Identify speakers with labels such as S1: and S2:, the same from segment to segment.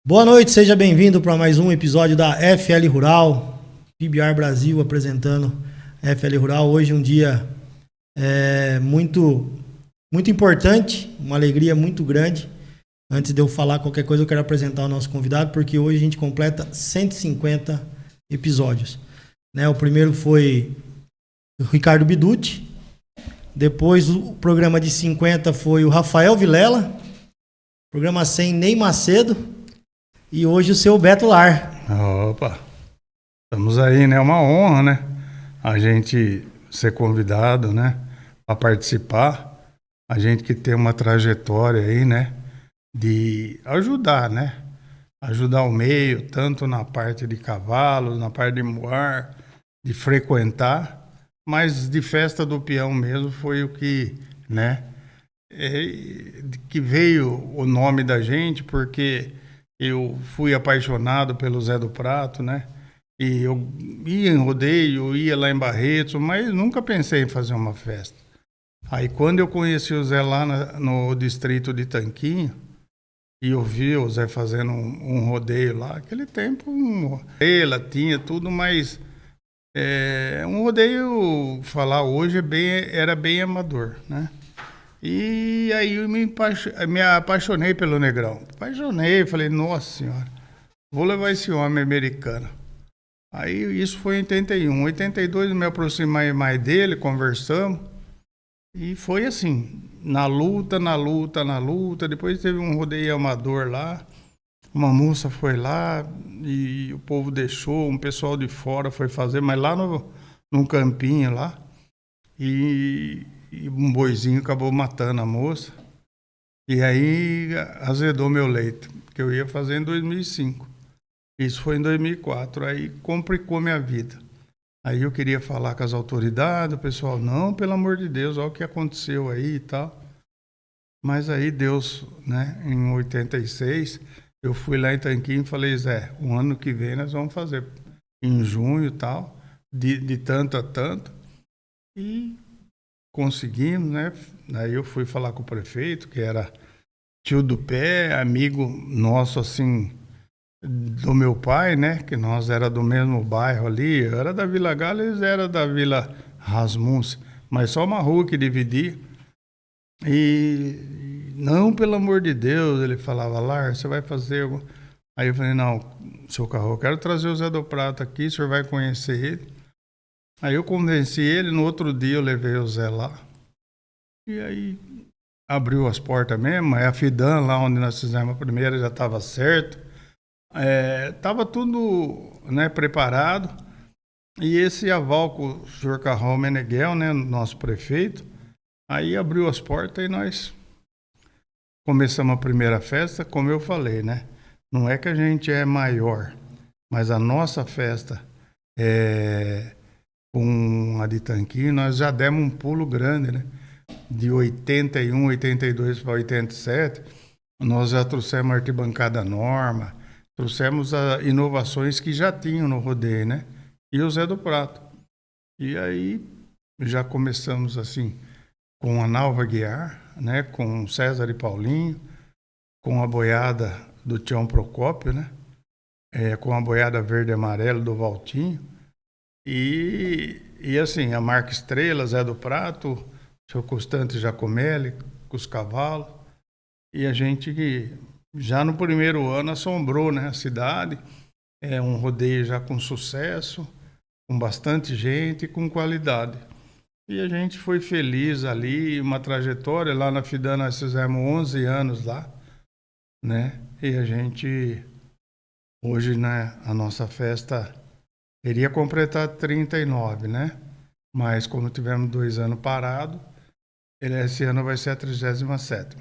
S1: Boa noite, seja bem-vindo para mais um episódio da FL Rural, PBR Brasil apresentando FL Rural. Hoje um dia muito importante, uma alegria muito grande. Antes de eu falar qualquer coisa, eu quero apresentar o nosso convidado, porque hoje a gente completa 150 episódios. O primeiro foi o Ricardo Biducci, depois o programa de 50 foi o Rafael Vilela, programa 100 Ney Macedo, e hoje o seu Beto Lar.
S2: Opa, estamos aí, né? É uma honra, né? A gente ser convidado, né? Para participar. A gente que tem uma trajetória aí, né? De ajudar, né? Ajudar o meio, tanto na parte de cavalos, na parte de moar, de frequentar. Mas de festa do peão mesmo foi o que, né? Que veio o nome da gente, porque eu fui apaixonado pelo Zé do Prato, né? E eu ia em rodeio, ia lá em Barretos, mas nunca pensei em fazer uma festa. Aí quando eu conheci o Zé lá no distrito de Tanquinho, e eu vi o Zé fazendo um rodeio lá, aquele tempo, ela tinha tudo, mas um rodeio, falar hoje, era bem amador, né? E aí eu me apaixonei pelo Negrão. Apaixonei, falei, nossa senhora, vou levar esse homem americano. Aí isso foi em 81. 82 eu me aproximei mais dele, conversamos. E foi assim, na luta. Depois teve um rodeio amador lá. Uma moça foi lá e o povo deixou, um pessoal de fora foi fazer, mas lá num campinho lá. E um boizinho acabou matando a moça. E aí azedou meu leito, que eu ia fazer em 2005. Isso foi em 2004. Aí complicou minha vida. Aí eu queria falar com as autoridades, o pessoal, não, pelo amor de Deus, olha o que aconteceu aí e tal. Mas aí Deus, né, em 86, eu fui lá em Tanquinho e falei, Zé, o ano que vem nós vamos fazer em junho e tal, de tanto a tanto. E conseguimos, né? Aí eu fui falar com o prefeito, que era tio do pé, amigo nosso, assim, do meu pai, né? Que nós era do mesmo bairro ali. Eu era da Vila Galo, eles eram da Vila Rasmussen. Mas só uma rua que dividia. E não, pelo amor de Deus, ele falava, Lar, você vai fazer... Aí eu falei, não, seu Carro, eu quero trazer o Zé do Prato aqui, o senhor vai conhecer ele. Aí eu convenci ele, no outro dia eu levei o Zé lá. E aí abriu as portas mesmo, a Fidan, lá onde nós fizemos a primeira, já estava certo. Estava tudo, né, preparado. E esse aval com o senhor Carrão Meneghel, né, nosso prefeito, aí abriu as portas e nós começamos a primeira festa, como eu falei, né? Não é que a gente é maior, mas a nossa festa com a de Tanquinho, nós já demos um pulo grande, né? De 81, 82 para 87, nós já trouxemos a arquibancada norma, trouxemos inovações que já tinham no rodeio, né? E o Zé do Prato. E aí já começamos assim, com a Nalva Guiar, né? Com César e Paulinho, com a boiada do Tião Procópio, né? Com a boiada verde e amarelo do Valtinho. E assim, a marca Estrela, Zé do Prato, o seu Constante Giacomelli, com os cavalos. E a gente, já no primeiro ano, assombrou, né, a cidade. Um rodeio já com sucesso, com bastante gente e com qualidade. E a gente foi feliz ali, uma trajetória. Lá na Fidan nós fizemos 11 anos lá, né? E a gente, hoje, né, a nossa festa... iria completar 39, né? Mas como tivemos 2 anos parados, esse ano vai ser a 37ª.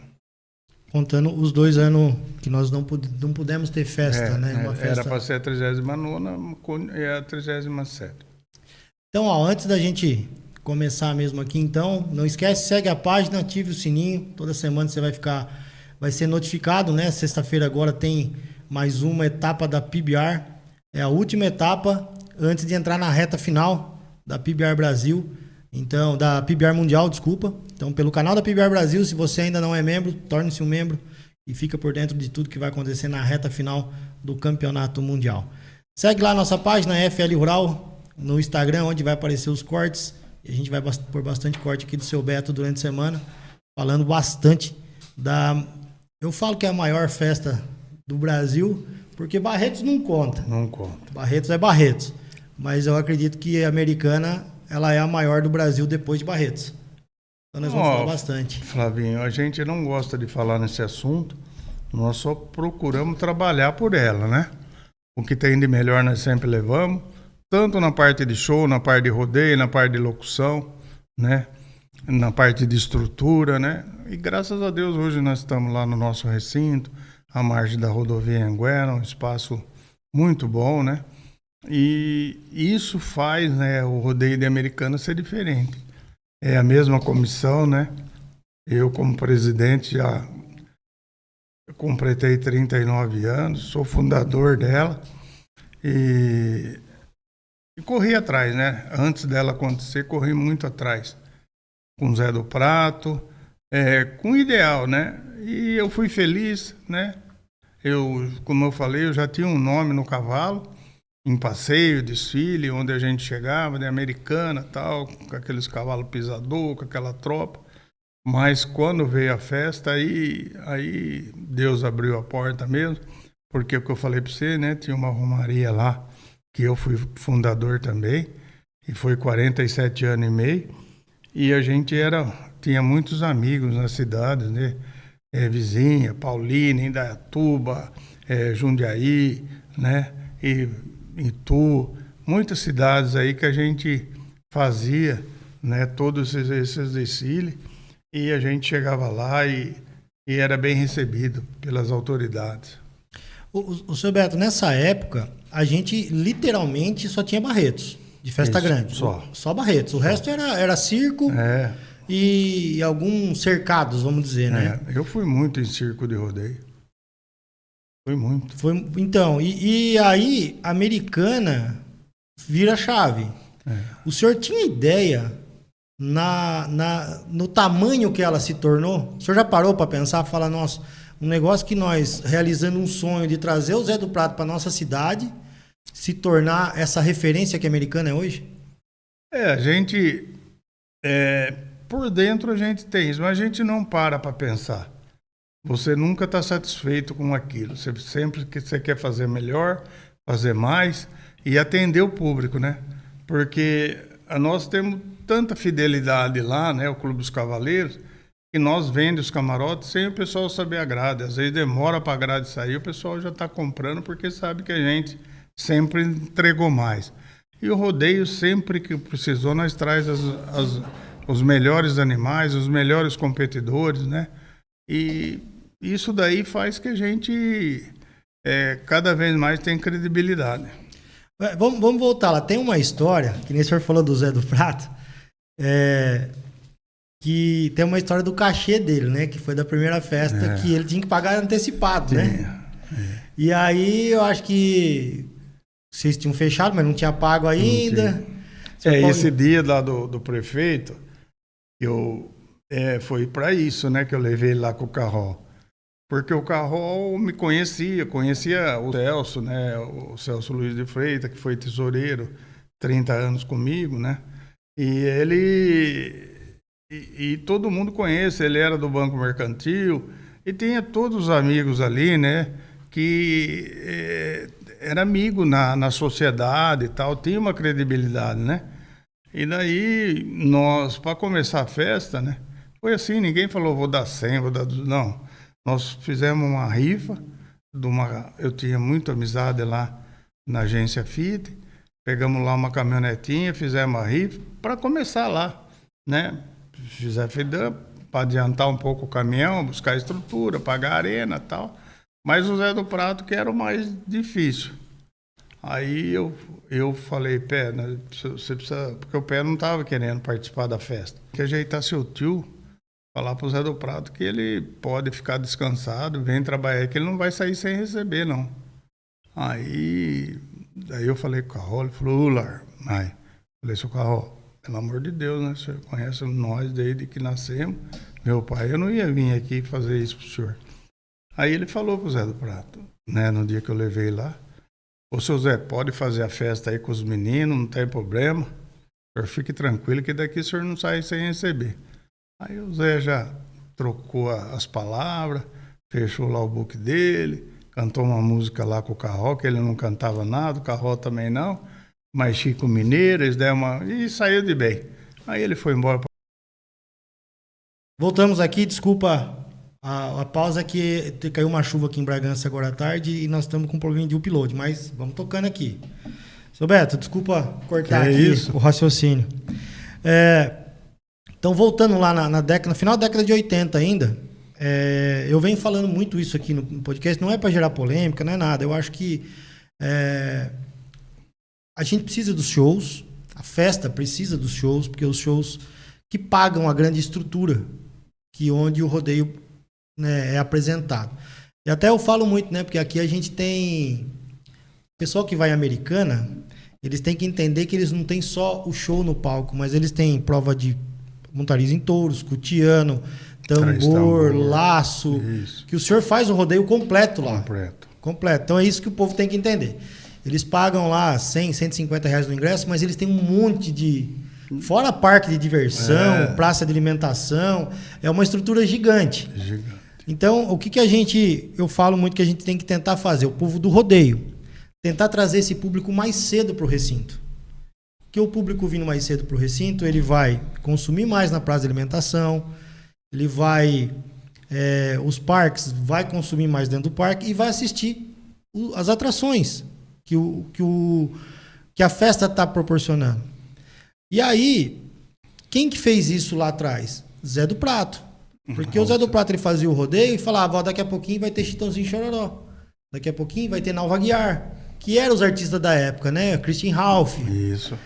S1: Contando os 2 anos que nós não pudemos ter festa, né? Uma festa...
S2: Era para ser a 39ª e a 37ª.
S1: Então, antes da gente começar mesmo aqui, então, não esquece, segue a página, ative o sininho. Toda semana você vai ser notificado, né? Sexta-feira agora tem mais uma etapa da PBR. É a última etapa antes de entrar na reta final da PBR Brasil, então, da PBR Mundial, desculpa. Então, pelo canal da PBR Brasil, se você ainda não é membro, torne-se um membro e fica por dentro de tudo que vai acontecer na reta final do Campeonato Mundial. Segue lá a nossa página FL Rural no Instagram, onde vai aparecer os cortes. E a gente vai pôr bastante corte aqui do seu Beto durante a semana, falando bastante da... Eu falo que é a maior festa do Brasil, porque Barretos não conta.
S2: Não conta.
S1: Barretos é Barretos. Mas eu acredito que a Americana, ela é a maior do Brasil depois de Barretos. Então nós vamos falar bastante.
S2: Flavinho, a gente não gosta de falar nesse assunto, nós só procuramos trabalhar por ela, né? O que tem de melhor nós sempre levamos, tanto na parte de show, na parte de rodeio, na parte de locução, né? Na parte de estrutura, né? E graças a Deus hoje nós estamos lá no nosso recinto, à margem da rodovia Anguera, um espaço muito bom, né? E isso faz, né, o rodeio de Americana ser diferente. É a mesma comissão, né? Eu, como presidente, já completei 39 anos, sou fundador dela e corri atrás, né? Antes dela acontecer, corri muito atrás. Com Zé do Prato, com o ideal, né? E eu fui feliz, né? Como eu falei, eu já tinha um nome no cavalo, em passeio, desfile, onde a gente chegava, de Americana, tal, com aqueles cavalos pisador, com aquela tropa. Mas quando veio a festa, aí Deus abriu a porta mesmo, porque o que eu falei para você, né? Tinha uma romaria lá, que eu fui fundador também, e foi 47 anos e meio, e a gente tinha muitos amigos nas cidades, né? Vizinha, Paulínia, Indaiatuba, Jundiaí, né? E Itu, muitas cidades aí que a gente fazia, né? Todos esses desfiles, e a gente chegava lá e era bem recebido pelas autoridades.
S1: O seu Beto, nessa época, a gente literalmente só tinha Barretos, de festa grande. Só Barretos. O resto era circo e alguns cercados, vamos dizer, né?
S2: Eu fui muito em circo de rodeio. Foi muito.
S1: Então, e aí, a Americana vira chave. O senhor tinha ideia no tamanho que ela se tornou? O senhor já parou para pensar, falar, nossa, um negócio que nós, realizando um sonho de trazer o Zé do Prato para nossa cidade, se tornar essa referência que a Americana é hoje?
S2: A gente, por dentro a gente tem isso, mas a gente não para pensar. Você nunca está satisfeito com aquilo. Sempre que você quer fazer melhor, fazer mais e atender o público, né? Porque nós temos tanta fidelidade lá, né? O Clube dos Cavaleiros, que nós vendemos os camarotes sem o pessoal saber a grade. Às vezes demora para a grade sair, o pessoal já está comprando porque sabe que a gente sempre entregou mais. E o rodeio, sempre que precisou, nós traz os melhores animais, os melhores competidores, né? E isso daí faz que a gente cada vez mais tem credibilidade.
S1: Vamos voltar lá. Tem uma história, que nem o senhor falou do Zé do Prato, que tem uma história do cachê dele, né? Que foi da primeira festa, que ele tinha que pagar antecipado, né? E aí eu acho que vocês tinham fechado, mas não tinha pago ainda.
S2: Esse dia lá do prefeito, foi para isso, né, que eu levei ele lá com o Carrol. Porque o Carrol me conhecia o Celso, né, o Celso Luiz de Freitas, que foi tesoureiro 30 anos comigo, né, e ele, e todo mundo conhece, ele era do Banco Mercantil, e tinha todos os amigos ali, né, que era amigo na sociedade e tal, tinha uma credibilidade, né. E daí, nós, para começar a festa, né, foi assim, ninguém falou, vou dar 100, vou dar... Não, nós fizemos uma rifa, eu tinha muita amizade lá na agência FIT, pegamos lá uma caminhonetinha, fizemos a rifa, para começar lá, né, fizemos para adiantar um pouco o caminhão, buscar estrutura, pagar a arena e tal, mas o Zé do Prato que era o mais difícil. Aí eu falei, Pé, né, você precisa... Porque o Pé não estava querendo participar da festa. Que ajeitar seu tio, falar pro Zé do Prato que ele pode ficar descansado, vem trabalhar, que ele não vai sair sem receber, não. Daí eu falei com o Carrol, ele falou, Lar, mãe. Falei, seu Carrol, pelo amor de Deus, né, o senhor conhece nós desde que nascemos. Meu pai, eu não ia vir aqui fazer isso pro senhor. Aí ele falou pro Zé do Prato, né, no dia que eu levei lá, ô, seu Zé, pode fazer a festa aí com os meninos, não tem problema. O senhor fique tranquilo que daqui o senhor não sai sem receber. Aí o Zé já trocou as palavras, fechou lá o book dele, cantou uma música lá com o Carró, que ele não cantava nada, o Carró também não, mas Chico Mineiro, eles deram uma... e saiu de bem. Aí ele foi embora.
S1: Voltamos aqui, desculpa a pausa que caiu uma chuva aqui em Bragança agora à tarde e nós estamos com um problema de upload, mas vamos tocando aqui. Seu Beto, desculpa cortar aqui o raciocínio. Então, voltando lá no final da década de 80 ainda, eu venho falando muito isso aqui no podcast, não é para gerar polêmica, não é nada. Eu acho que a gente precisa dos shows, a festa precisa dos shows, porque os shows que pagam a grande estrutura onde o rodeio, né, é apresentado. E até eu falo muito, né, porque aqui a gente tem... O pessoal que vai em Americana, eles têm que entender que eles não têm só o show no palco, mas eles têm prova de montarias em touros, cutiano, tambor, laço, isso. Que o senhor faz o rodeio completo lá. Completo. Então é isso que o povo tem que entender. Eles pagam lá 100, 150 reais no ingresso, mas eles têm um monte de... Fora parque de diversão, praça de alimentação, é uma estrutura gigante. Então, o que eu falo muito que a gente tem que tentar fazer, o povo do rodeio, tentar trazer esse público mais cedo para o recinto. Porque o público vindo mais cedo para o recinto, ele vai consumir mais na praça de alimentação, ele vai... os parques, vai consumir mais dentro do parque e vai assistir as atrações que a festa está proporcionando. E aí, quem que fez isso lá atrás? Zé do Prato. Porque o Zé do Prato ele fazia o rodeio e falava, daqui a pouquinho vai ter Chitãozinho Chororó. Daqui a pouquinho vai ter Nalva Aguiar, que eram os artistas da época, né? Christian Ralph.
S2: Isso.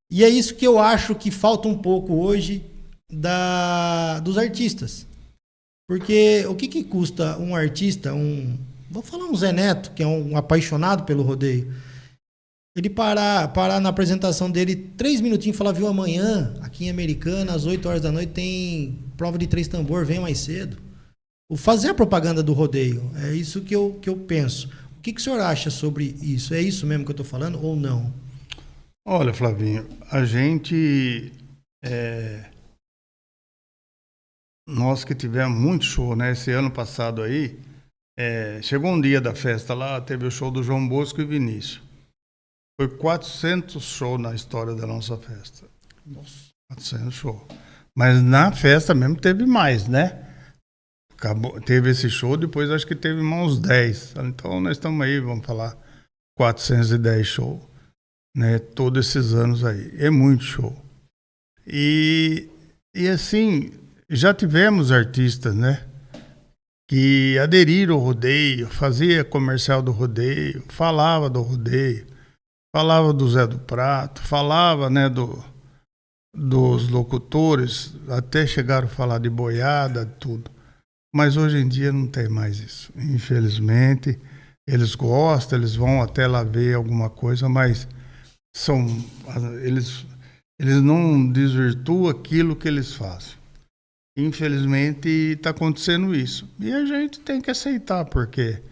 S1: E é isso que eu acho que falta um pouco hoje dos artistas. Porque o que custa um artista, vou falar um Zé Neto, que é um apaixonado pelo rodeio, ele parar na apresentação dele 3 minutinhos e falar, viu, amanhã, aqui em Americana, às 8 horas da noite, tem prova de 3 tambor, venha mais cedo. Fazer a propaganda do rodeio, é isso que eu penso. O que o senhor acha sobre isso? É isso mesmo que eu estou falando ou não?
S2: Olha, Flavinho, a gente... Nós que tivemos muito show, né? Esse ano passado aí, chegou um dia da festa lá, teve o show do João Bosco e Vinícius. Foi 400 shows na história da nossa festa.
S1: Nossa.
S2: 400 shows. Mas na festa mesmo teve mais, né? Teve esse show, depois acho que teve mais uns 10. Então nós estamos aí, vamos falar, 410 shows, né? Todos esses anos aí. É muito show. E assim, já tivemos artistas, né? Que aderiram ao rodeio, fazia comercial do rodeio, falava do rodeio. Falava do Zé do Prato, falava, né, dos locutores, até chegaram a falar de boiada, tudo. Mas hoje em dia não tem mais isso. Infelizmente, eles gostam, eles vão até lá ver alguma coisa, mas eles não desvirtuam aquilo que eles fazem. Infelizmente, está acontecendo isso. E a gente tem que aceitar, porque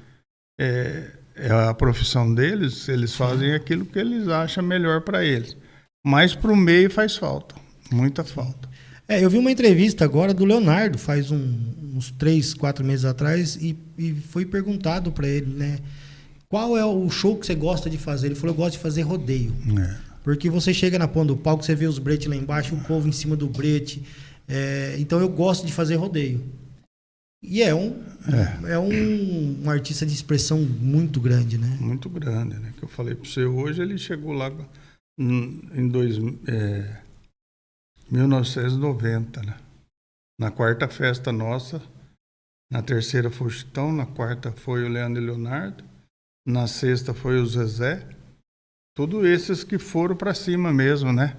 S2: é a profissão deles, eles fazem aquilo que eles acham melhor para eles. Mas para o meio faz falta, muita falta.
S1: Eu vi uma entrevista agora do Leonardo, faz uns 3, 4 meses atrás, e foi perguntado para ele, né? Qual é o show que você gosta de fazer? Ele falou, eu gosto de fazer rodeio. Porque você chega na ponta do palco, você vê os bretes lá embaixo, o povo em cima do brete. Então eu gosto de fazer rodeio. E é um artista de expressão muito grande, né?
S2: Muito grande, né? Que eu falei para você hoje, ele chegou lá em 1990, né? Na quarta festa nossa, na terceira foi o Chitão, na quarta foi o Leandro e Leonardo, na sexta foi o Zezé. Todos esses que foram para cima mesmo, né?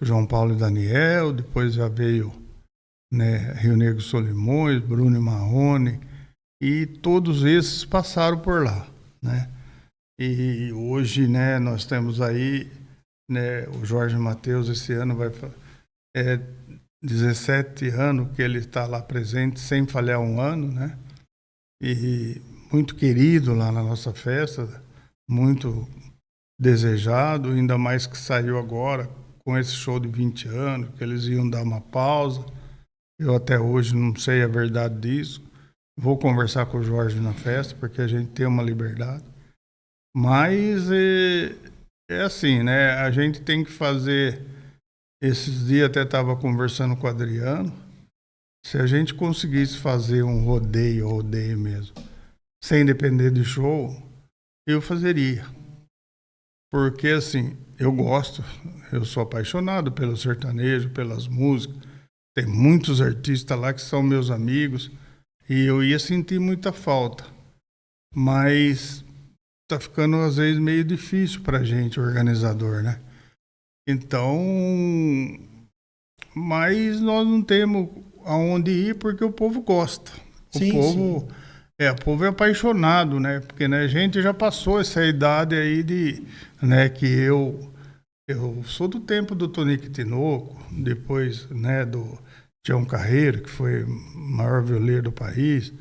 S2: O João Paulo e Daniel, depois já veio, né, Rio Negro Solimões, Bruno e Marrone, e todos esses passaram por lá, né? E hoje, né, nós temos aí, né, o Jorge Mateus, esse ano vai 17 anos que ele está lá presente, sem falhar um ano, né? e muito querido lá na nossa festa, muito desejado, ainda mais que saiu agora com esse show de 20 anos, que eles iam dar uma pausa. Eu até hoje não sei a verdade disso. Vou conversar com o Jorge na festa, porque a gente tem uma liberdade. Mas é assim, né? A gente tem que fazer... Esses dias até estava conversando com o Adriano. Se a gente conseguisse fazer um rodeio mesmo, sem depender de show, eu fazeria. Porque, assim, eu gosto, eu sou apaixonado pelo sertanejo, pelas músicas. Tem muitos artistas lá que são meus amigos e eu ia sentir muita falta. Mas tá ficando, às vezes, meio difícil pra gente, organizador, né? Então, mas nós não temos aonde ir porque o povo gosta. O povo é apaixonado, né? Porque, né, a gente já passou essa idade aí de, né, que eu sou do tempo do Tonico Tinoco, depois, né, do Tião Carreiro, que foi o maior violeiro do país,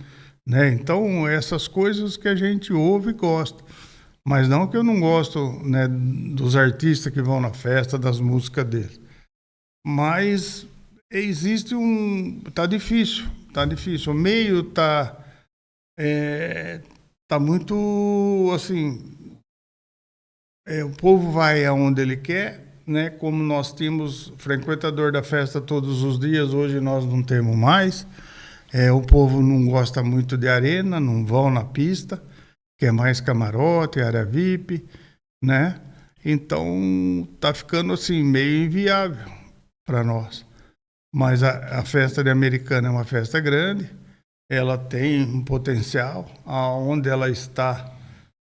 S2: né? Então, essas coisas que a gente ouve e gosta. Mas não que eu não gosto, né, dos artistas que vão na festa, das músicas deles. Mas existe tá difícil. O meio tá muito, assim, o povo vai aonde ele quer, né? Como nós tínhamos frequentador da festa todos os dias, hoje nós não temos mais. O povo não gosta muito de arena, não vão na pista, quer mais camarote, área VIP, né? Então tá ficando assim meio inviável para nós. Mas a festa de Americana é uma festa grande, ela tem um potencial, aonde ela está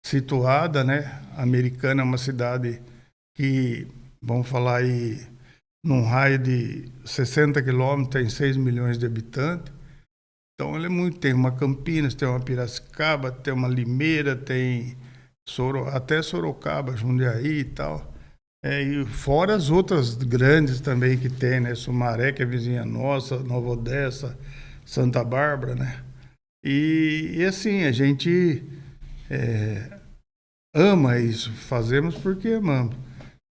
S2: situada, né? Americana é uma cidade que, vamos falar aí, num raio de 60 quilômetros, tem 6 milhões de habitantes. Então, ela tem uma Campinas, tem uma Piracicaba, tem uma Limeira, tem até Sorocaba, Jundiaí e tal. E fora as outras grandes também que tem, né? Sumaré, que é vizinha nossa, Nova Odessa, Santa Bárbara, né? E assim, a gente ama isso, fazemos porque amamos.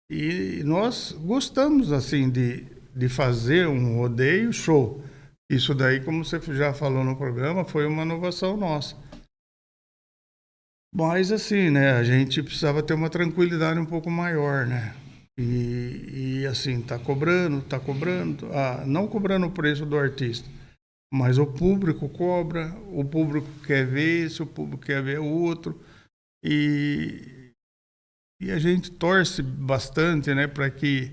S2: E nós gostamos, assim, de fazer um rodeio show. Isso daí, como você já falou no programa, foi uma inovação nossa. Mas assim, né, a gente precisava ter uma tranquilidade um pouco maior, né? E assim, tá cobrando, não cobrando o preço do artista, mas o público cobra, o público quer ver esse, o público quer ver o outro. E a gente torce bastante, né, para que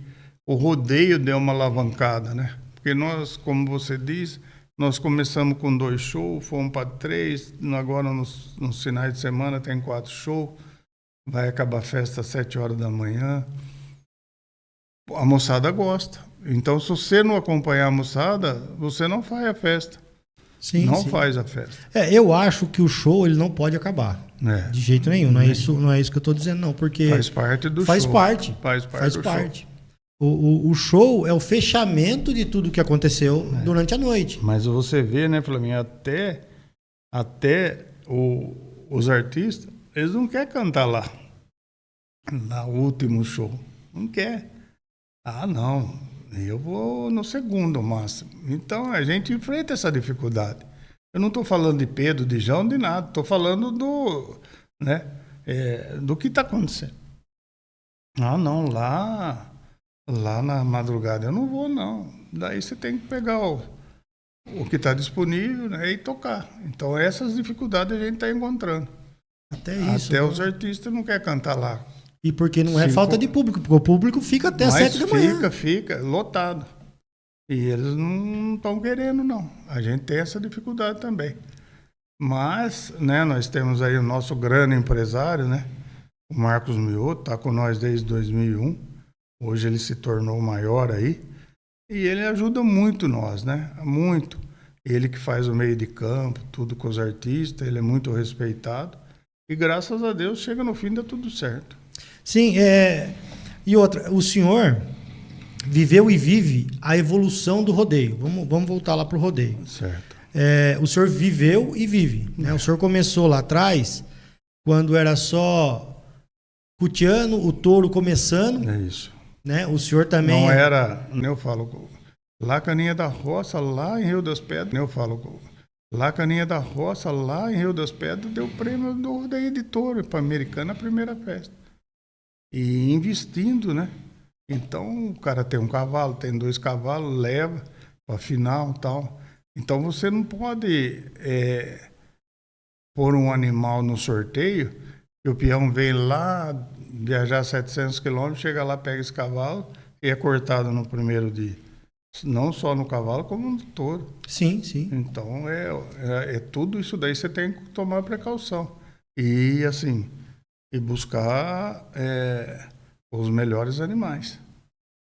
S2: o rodeio dê uma alavancada, né? Porque nós, como você diz, nós começamos com 2 shows, fomos para 3, agora nos finais de semana tem 4 shows, vai acabar a festa às 7 horas da manhã. A moçada gosta. Então, se você não acompanhar a moçada, você não faz a festa. Sim. Faz a festa.
S1: Eu acho que o show ele não pode acabar. De jeito nenhum. Não é isso que eu estou dizendo, não. Porque
S2: faz parte do show.
S1: Faz parte.
S2: Show.
S1: O show é o fechamento de tudo que aconteceu durante a noite.
S2: Mas você vê, né, Flaminho, até os artistas, eles não querem cantar lá, no último show. Não quer. Não, eu vou no segundo máximo. Então, a gente enfrenta essa dificuldade. Eu não estou falando de Pedro, de João, de nada. Estou falando do que está acontecendo. Não, lá na madrugada eu não vou, não. Daí você tem que pegar o que está disponível, né, e tocar. Então, essas dificuldades a gente está encontrando. Até os artistas não querem cantar lá.
S1: E porque não é falta de público, porque o público fica até às 7 da manhã.
S2: Fica lotado. E eles não estão querendo, não. A gente tem essa dificuldade também. Mas, né, nós temos aí o nosso grande empresário, né? O Marcos Mioto, está com nós desde 2001. Hoje ele se tornou maior aí. E ele ajuda muito nós, né? Muito. Ele que faz o meio de campo, tudo com os artistas, ele é muito respeitado. E graças a Deus, chega no fim, dá tudo certo.
S1: Sim, e outra, o senhor viveu e vive a evolução do rodeio. Vamos voltar lá para o rodeio.
S2: Certo.
S1: o senhor viveu e vive, né? O senhor começou lá atrás, quando era só cutiano, o touro começando.
S2: É isso.
S1: Né? O senhor também...
S2: Não era, eu falo, lá Caninha da Roça, lá em Rio das Pedras, eu falo, lá Caninha da Roça, lá em Rio das Pedras, deu prêmio do rodeio de touro para Americana, a primeira festa. E investindo, né? Então, o cara tem um cavalo, tem 2 cavalos, leva para final e tal. Então, você não pode pôr um animal no sorteio, que o peão vem lá, viajar 700 quilômetros, chega lá, pega esse cavalo e é cortado no primeiro dia. Não só no cavalo, como no touro.
S1: Sim, sim.
S2: Então, tudo isso daí você tem que tomar precaução. E, assim, e buscar os melhores animais.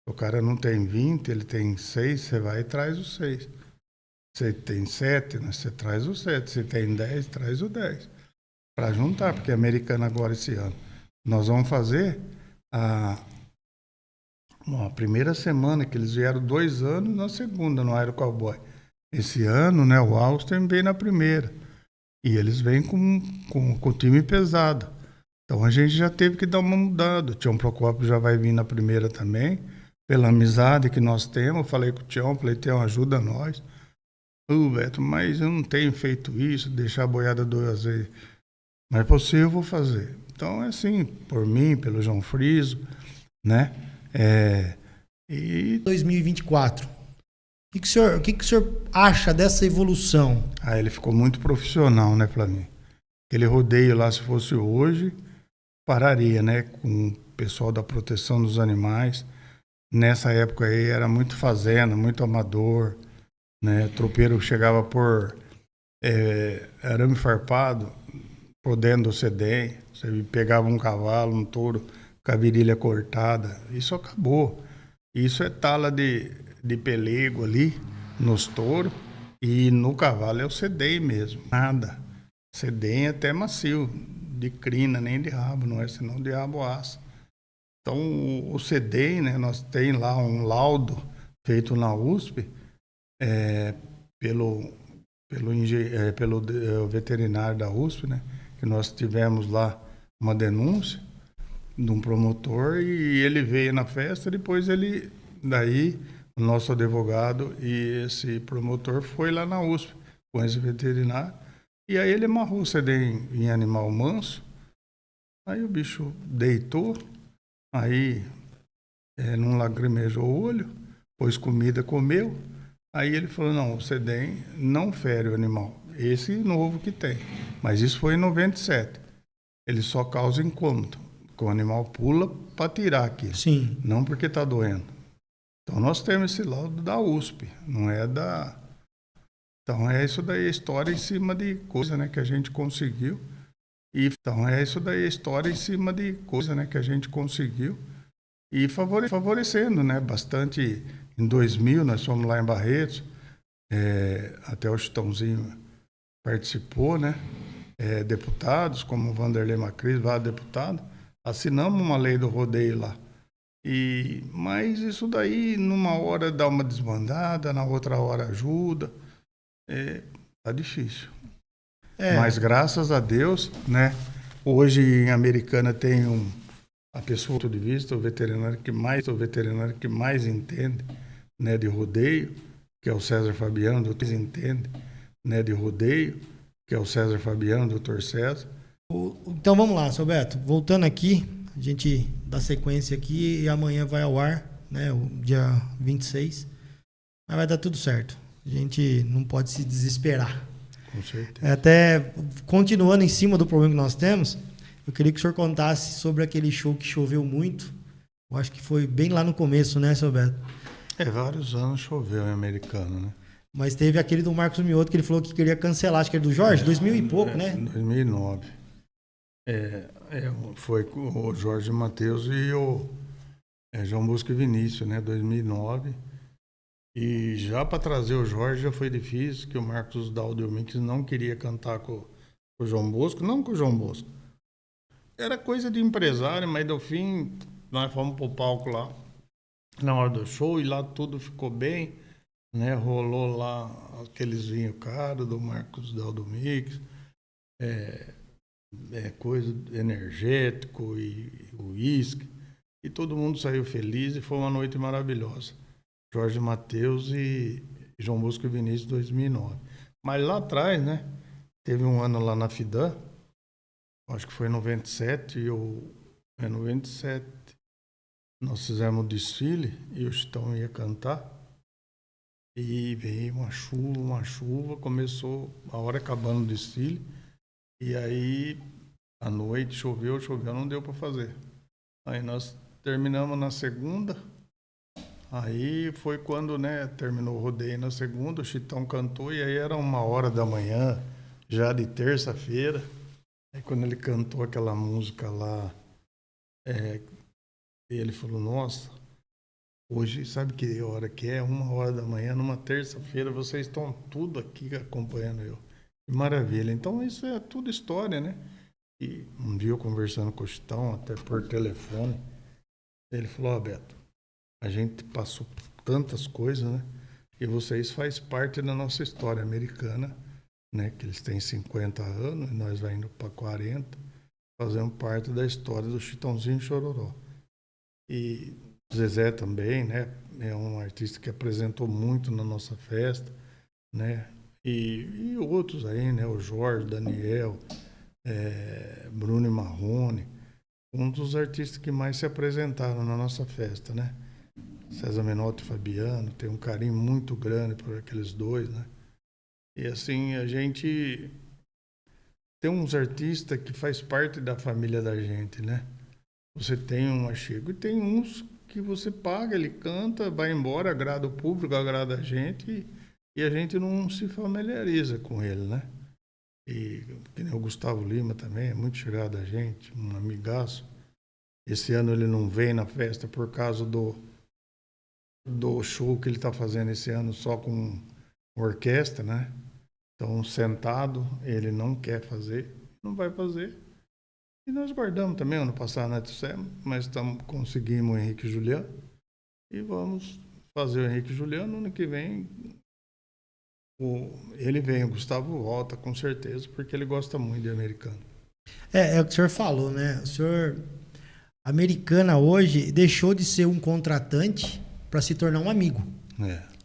S2: O cara não tem 20, ele tem 6, você vai e traz os 6. Você tem 7, né? Você traz os 7. Você tem 10, traz o 10. Para juntar, porque a Americana agora esse ano. Nós vamos fazer a primeira semana, que eles vieram 2 anos, na segunda, no Aero Cowboy. Esse ano, né, o Austin vem na primeira. E eles vêm com o time pesado. Então a gente já teve que dar uma mudada. O Tião Procópio já vai vir na primeira também, pela amizade que nós temos. Eu falei com o Tião, falei, Tião, ajuda nós. Beto, mas eu não tenho feito isso, deixar a boiada 2 vezes. Mas você eu vou fazer. Então é assim, por mim, pelo João Friso, né?
S1: E 2024. O que o senhor acha dessa evolução?
S2: Ele ficou muito profissional, né, para mim. Aquele rodeio lá, se fosse hoje, pararia, né, com o pessoal da proteção dos animais. Nessa época aí era muito fazenda, muito amador, né? Tropeiro chegava por arame farpado, por dentro do sedem. Você pegava um cavalo, um touro, com a virilha cortada. Isso acabou. Isso é tala de pelego ali, nos touros. E no cavalo é o sedem mesmo. Nada. Sedem é até macio, de crina, nem de rabo, não é senão de rabo aço. Então, o sedem, né, nós tem lá um laudo feito na USP pelo veterinário da USP, né, que nós tivemos lá uma denúncia de um promotor e ele veio na festa, depois daí o nosso advogado e esse promotor foi lá na USP com esse veterinário e aí ele amarrou o sedem em animal manso, aí o bicho deitou, aí não lacrimejou o olho, pôs comida, comeu. Aí ele falou, não, o sedem não fere o animal. Esse novo que tem. Mas isso foi em 97. Ele só causa incômodo. Porque o animal pula para tirar aquilo.
S1: Sim.
S2: Não porque está doendo. Então nós temos esse laudo da USP. Não é da... Então é isso daí, a história em cima de coisa, né, que a gente conseguiu. Então é isso daí, a história em cima de coisa, né, que a gente conseguiu. E favorecendo, né, bastante. Em 2000 nós fomos lá em Barretos, até o Chitãozinho participou, né, deputados como o Vanderlei Macris, vários deputados, assinamos uma lei do rodeio lá. Mas isso daí, numa hora dá uma desbandada, na outra hora ajuda, tá difícil. Mas graças a Deus, né, hoje em Americana tem a pessoa do ponto de vista, o veterinário que mais entende, né, de rodeio, que é o César Fabiano, doutor entende, né, de rodeio, que é o César Fabiano, doutor César.
S1: Então vamos lá, seu Beto, voltando aqui, a gente dá sequência aqui e amanhã vai ao ar, né, o dia 26, mas vai dar tudo certo, a gente não pode se desesperar.
S2: Com certeza.
S1: Até continuando em cima do problema que nós temos, eu queria que o senhor contasse sobre aquele show que choveu muito. Eu acho que foi bem lá no começo, né, seu Beto?
S2: Vários anos choveu em Americano, né?
S1: Mas teve aquele do Marcos Mioto que ele falou que queria cancelar, acho que era do Jorge, 2000 e pouco, né?
S2: 2009. Foi com o Jorge Matheus e o João Bosco e Vinícius, né? 2009. E já para trazer o Jorge já foi difícil, que o Marcos Daldelmix não queria cantar com o João Bosco, não com o João Bosco. Era coisa de empresário, mas no fim nós fomos pro palco lá na hora do show e lá tudo ficou bem. né? Rolou lá aqueles vinhos caros do Marcos Daldo Mix, coisa energético e uísque. E todo mundo saiu feliz e foi uma noite maravilhosa. Jorge Mateus e João Bosco e Vinícius 2009. Mas lá atrás, né? Teve um ano lá na FIDAN, acho que foi em 97, ou 97. Nós fizemos o desfile e o Chitão ia cantar. E veio uma chuva, começou a hora acabando o desfile. E aí, à noite, choveu, não deu para fazer. Aí nós terminamos na segunda. Aí foi quando, né, terminou o rodeio na segunda, o Chitão cantou e aí era 1h da manhã, já de terça-feira. Aí quando ele cantou aquela música lá, ele falou, nossa, hoje sabe que hora que é? 1h da manhã, numa terça-feira, vocês estão tudo aqui acompanhando eu. Que maravilha. Então isso é tudo história, né? E um dia eu conversando com o Chitão, até por telefone, ele falou, Beto, a gente passou tantas coisas, né? E vocês fazem parte da nossa história americana, né? Que eles têm 50 anos e nós vai indo para 40, fazemos parte da história do Chitãozinho Chororó. E Zezé também, né? É um artista que apresentou muito na nossa festa, né? E outros aí, né? O Jorge, Daniel, Bruno e Marrone, um dos artistas que mais se apresentaram na nossa festa, né? César Menotti e Fabiano, tem um carinho muito grande por aqueles dois, né? E assim, a gente tem uns artistas que faz parte da família da gente, né? Você tem um achego e tem uns que você paga, ele canta, vai embora, agrada o público, agrada a gente e a gente não se familiariza com ele, né? E que nem o Gustavo Lima também, é muito chegado a gente, um amigaço. Esse ano ele não vem na festa por causa do show que ele está fazendo esse ano só com orquestra, né? Então, sentado, ele não quer fazer, não vai fazer. E nós guardamos também, ano passado nós dissemos, mas conseguimos o Henrique e Juliano e vamos fazer o Henrique e Juliano. Ano que vem ele vem, o Gustavo volta com certeza, porque ele gosta muito de americano.
S1: É o que o senhor falou, né? O senhor, Americana hoje deixou de ser um contratante para se tornar um amigo.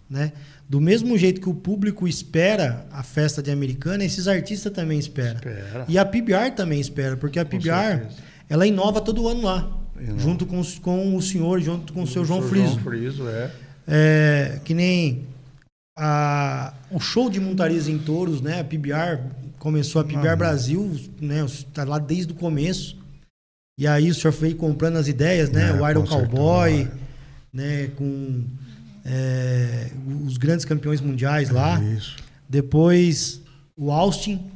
S1: Né? Do mesmo jeito que o público espera a festa de Americana, esses artistas também esperam. E a PBR também espera, porque a PBR ela inova todo ano lá, junto com o senhor, junto com o seu João Friso.
S2: João Friso,
S1: que nem o show de montarias em touros, né? A PBR começou, a PBR Brasil, né? Está lá desde o começo. E aí o senhor veio comprando as ideias, né? O Iron Cowboy, né? Com os grandes campeões mundiais lá.
S2: Isso.
S1: Depois o Austin,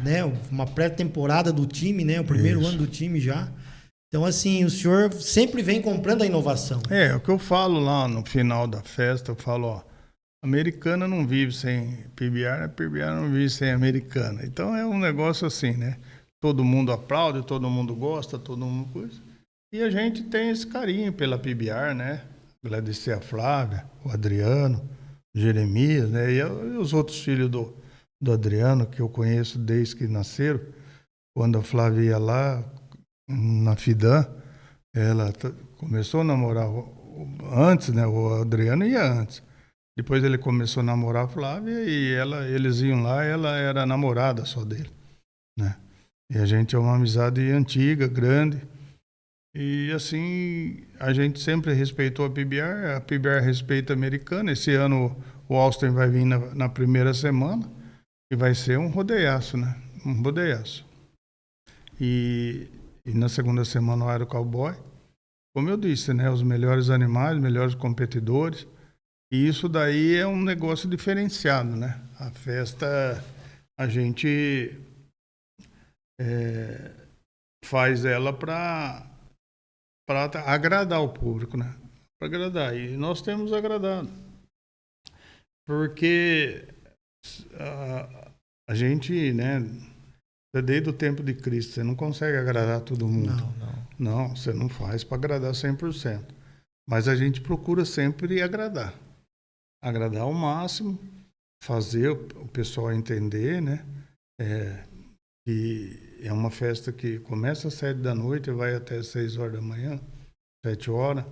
S1: né? Uma pré-temporada do time, né? O primeiro ano do time já. Então, assim, o senhor sempre vem comprando a inovação.
S2: O que eu falo lá no final da festa, eu falo, ó, Americana não vive sem PBR, a PBR não vive sem Americana. Então é um negócio assim, né? Todo mundo aplaude, todo mundo gosta, todo mundo coisa. E a gente tem esse carinho pela PBR, né? Agradecer a Flávia, o Adriano, o Jeremias, né? E os outros filhos do Adriano, que eu conheço desde que nasceram. Quando a Flávia ia lá, na FIDAN, ela começou a namorar antes, né? O Adriano ia antes. Depois ele começou a namorar a Flávia e eles iam lá, ela era a namorada só dele, né? E a gente é uma amizade antiga, grande. E assim, a gente sempre respeitou a PBR respeita a Americana. Esse ano o Austin vai vir na primeira semana e vai ser um rodeiaço, né? Um rodeiaço. E na segunda semana o Iron Cowboy. Como eu disse, né? Os melhores animais, melhores competidores. E isso daí é um negócio diferenciado, né? A festa, a gente faz ela para agradar o público, né? Para agradar. E nós temos agradado. Porque a gente, né? Desde o tempo de Cristo, você não consegue agradar todo mundo. Não, você não faz para agradar 100%. Mas a gente procura sempre agradar. agradar ao máximo, fazer o pessoal entender, né? Que é uma festa que começa às 7 da noite e vai até 6 horas da manhã, 7 horas.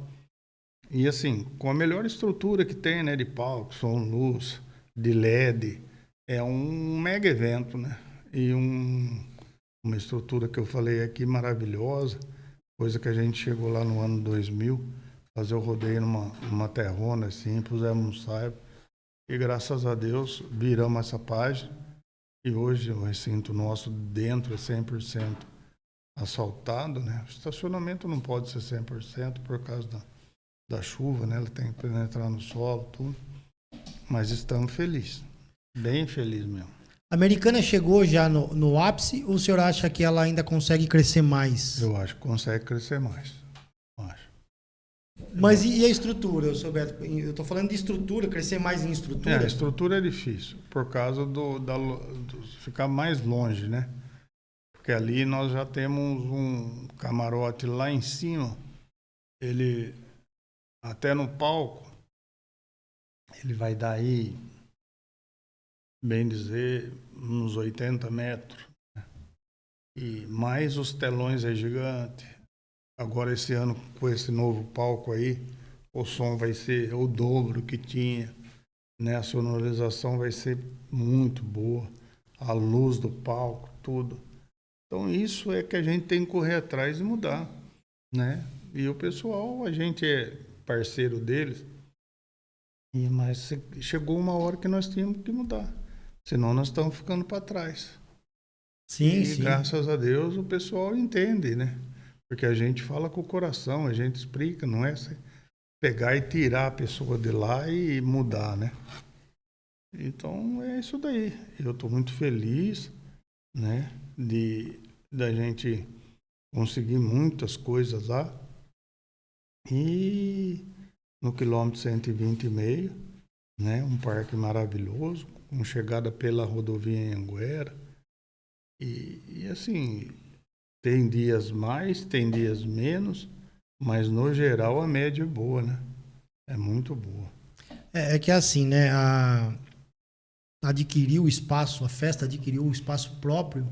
S2: E assim, com a melhor estrutura que tem, né? De palco, som, luz, de LED. É um mega evento, né? E uma estrutura que eu falei aqui maravilhosa, coisa que a gente chegou lá no ano 2000, fazer o rodeio numa terrona assim, pusemos um saibro. E graças a Deus viramos essa página. E hoje o recinto nosso dentro é 100% asfaltado, né? O estacionamento não pode ser 100% por causa da chuva, né? Ela tem que penetrar no solo, tudo. Mas estamos felizes. Bem felizes mesmo.
S1: A Americana chegou já no ápice ou o senhor acha que ela ainda consegue crescer mais?
S2: Eu acho que consegue crescer mais. Acho.
S1: Mas e a estrutura, seu Beto? Eu estou falando de estrutura, crescer mais em estrutura.
S2: A estrutura é difícil, por causa do ficar mais longe, né? Porque ali nós já temos um camarote lá em cima, ele até no palco, ele vai dar aí, bem dizer, uns 80 metros. Né? E mais os telões é gigante. Agora esse ano, com esse novo palco aí, o som vai ser o dobro que tinha, né? A sonorização vai ser muito boa, a luz do palco, tudo. Então isso é que a gente tem que correr atrás e mudar, né? E o pessoal, a gente é parceiro deles, mas chegou uma hora que nós tínhamos que mudar, senão nós estamos ficando para trás.
S1: Sim,
S2: sim. Graças a Deus o pessoal entende, né? Porque a gente fala com o coração, a gente explica, não é pegar e tirar a pessoa de lá e mudar, né? Então é isso daí. Eu estou muito feliz, né, da gente conseguir muitas coisas lá. E no quilômetro 120,5, né, um parque maravilhoso, com chegada pela rodovia em Anguera. E assim, tem dias mais, tem dias menos, mas no geral a média é boa, né? É muito boa.
S1: É que assim, né? Adquirir o espaço, a festa adquiriu o espaço próprio,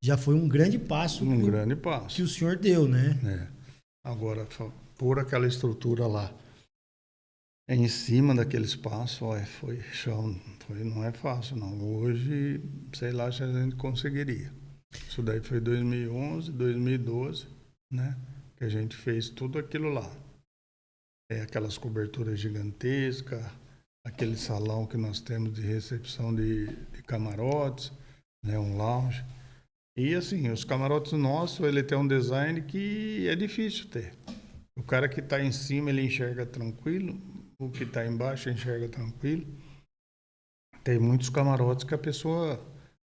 S1: já foi um grande passo.
S2: Grande passo
S1: que o senhor deu, né?
S2: Agora, pôr aquela estrutura lá em cima daquele espaço, foi chão, não é fácil, não. Hoje, sei lá se a gente conseguiria. Isso daí foi 2011, 2012, né? Que a gente fez tudo aquilo lá. Aquelas coberturas gigantescas, aquele salão que nós temos de recepção de camarotes, né? Um lounge. E assim, os camarotes nossos, ele tem um design que é difícil ter. O cara que está em cima, ele enxerga tranquilo, o que está embaixo enxerga tranquilo. Tem muitos camarotes que a pessoa,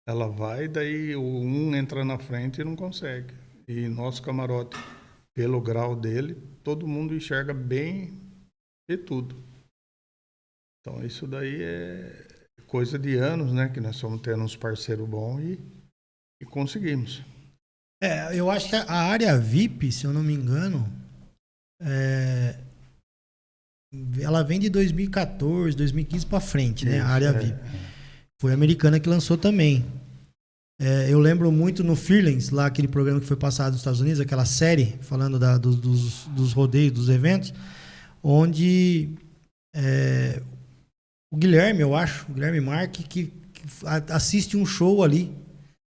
S2: ela vai, daí um entra na frente e não consegue. E nosso camarote, pelo grau dele, todo mundo enxerga bem de tudo. Então isso daí é coisa de anos, né? Que nós estamos tendo uns parceiros bons e conseguimos.
S1: Eu acho que a área VIP, se eu não me engano, ela vem de 2014, 2015 para frente, né? A área VIP. Foi a Americana que lançou também. Eu lembro muito no Feelings, lá aquele programa que foi passado nos Estados Unidos, aquela série falando dos rodeios, dos eventos, onde o Guilherme, eu acho, o Guilherme Marque, que assiste um show ali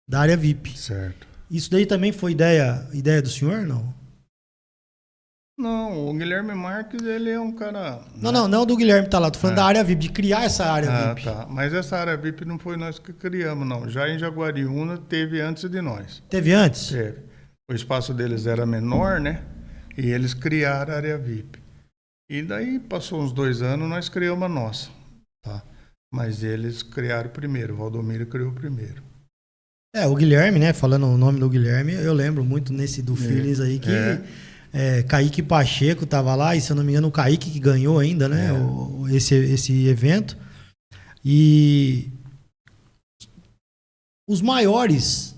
S1: da área VIP.
S2: Certo.
S1: Isso daí também foi ideia do senhor, não?
S2: Não, o Guilherme Marques, ele é um cara...
S1: Não do Guilherme tá lá, tô falando da área VIP, de criar essa área VIP.
S2: Tá. Mas essa área VIP não foi nós que criamos, não. Já em Jaguariúna teve antes de nós.
S1: Teve antes?
S2: Teve. O espaço deles era menor, né? E eles criaram a área VIP. E daí, passou uns 2 anos, nós criamos a nossa, tá? Mas eles criaram primeiro, o Valdomiro criou primeiro.
S1: O Guilherme, né? Falando o nome do Guilherme, eu lembro muito nesse do Feelings aí que... Kaique Pacheco estava lá, e se eu não me engano o Kaique que ganhou ainda, né? Esse evento. E os maiores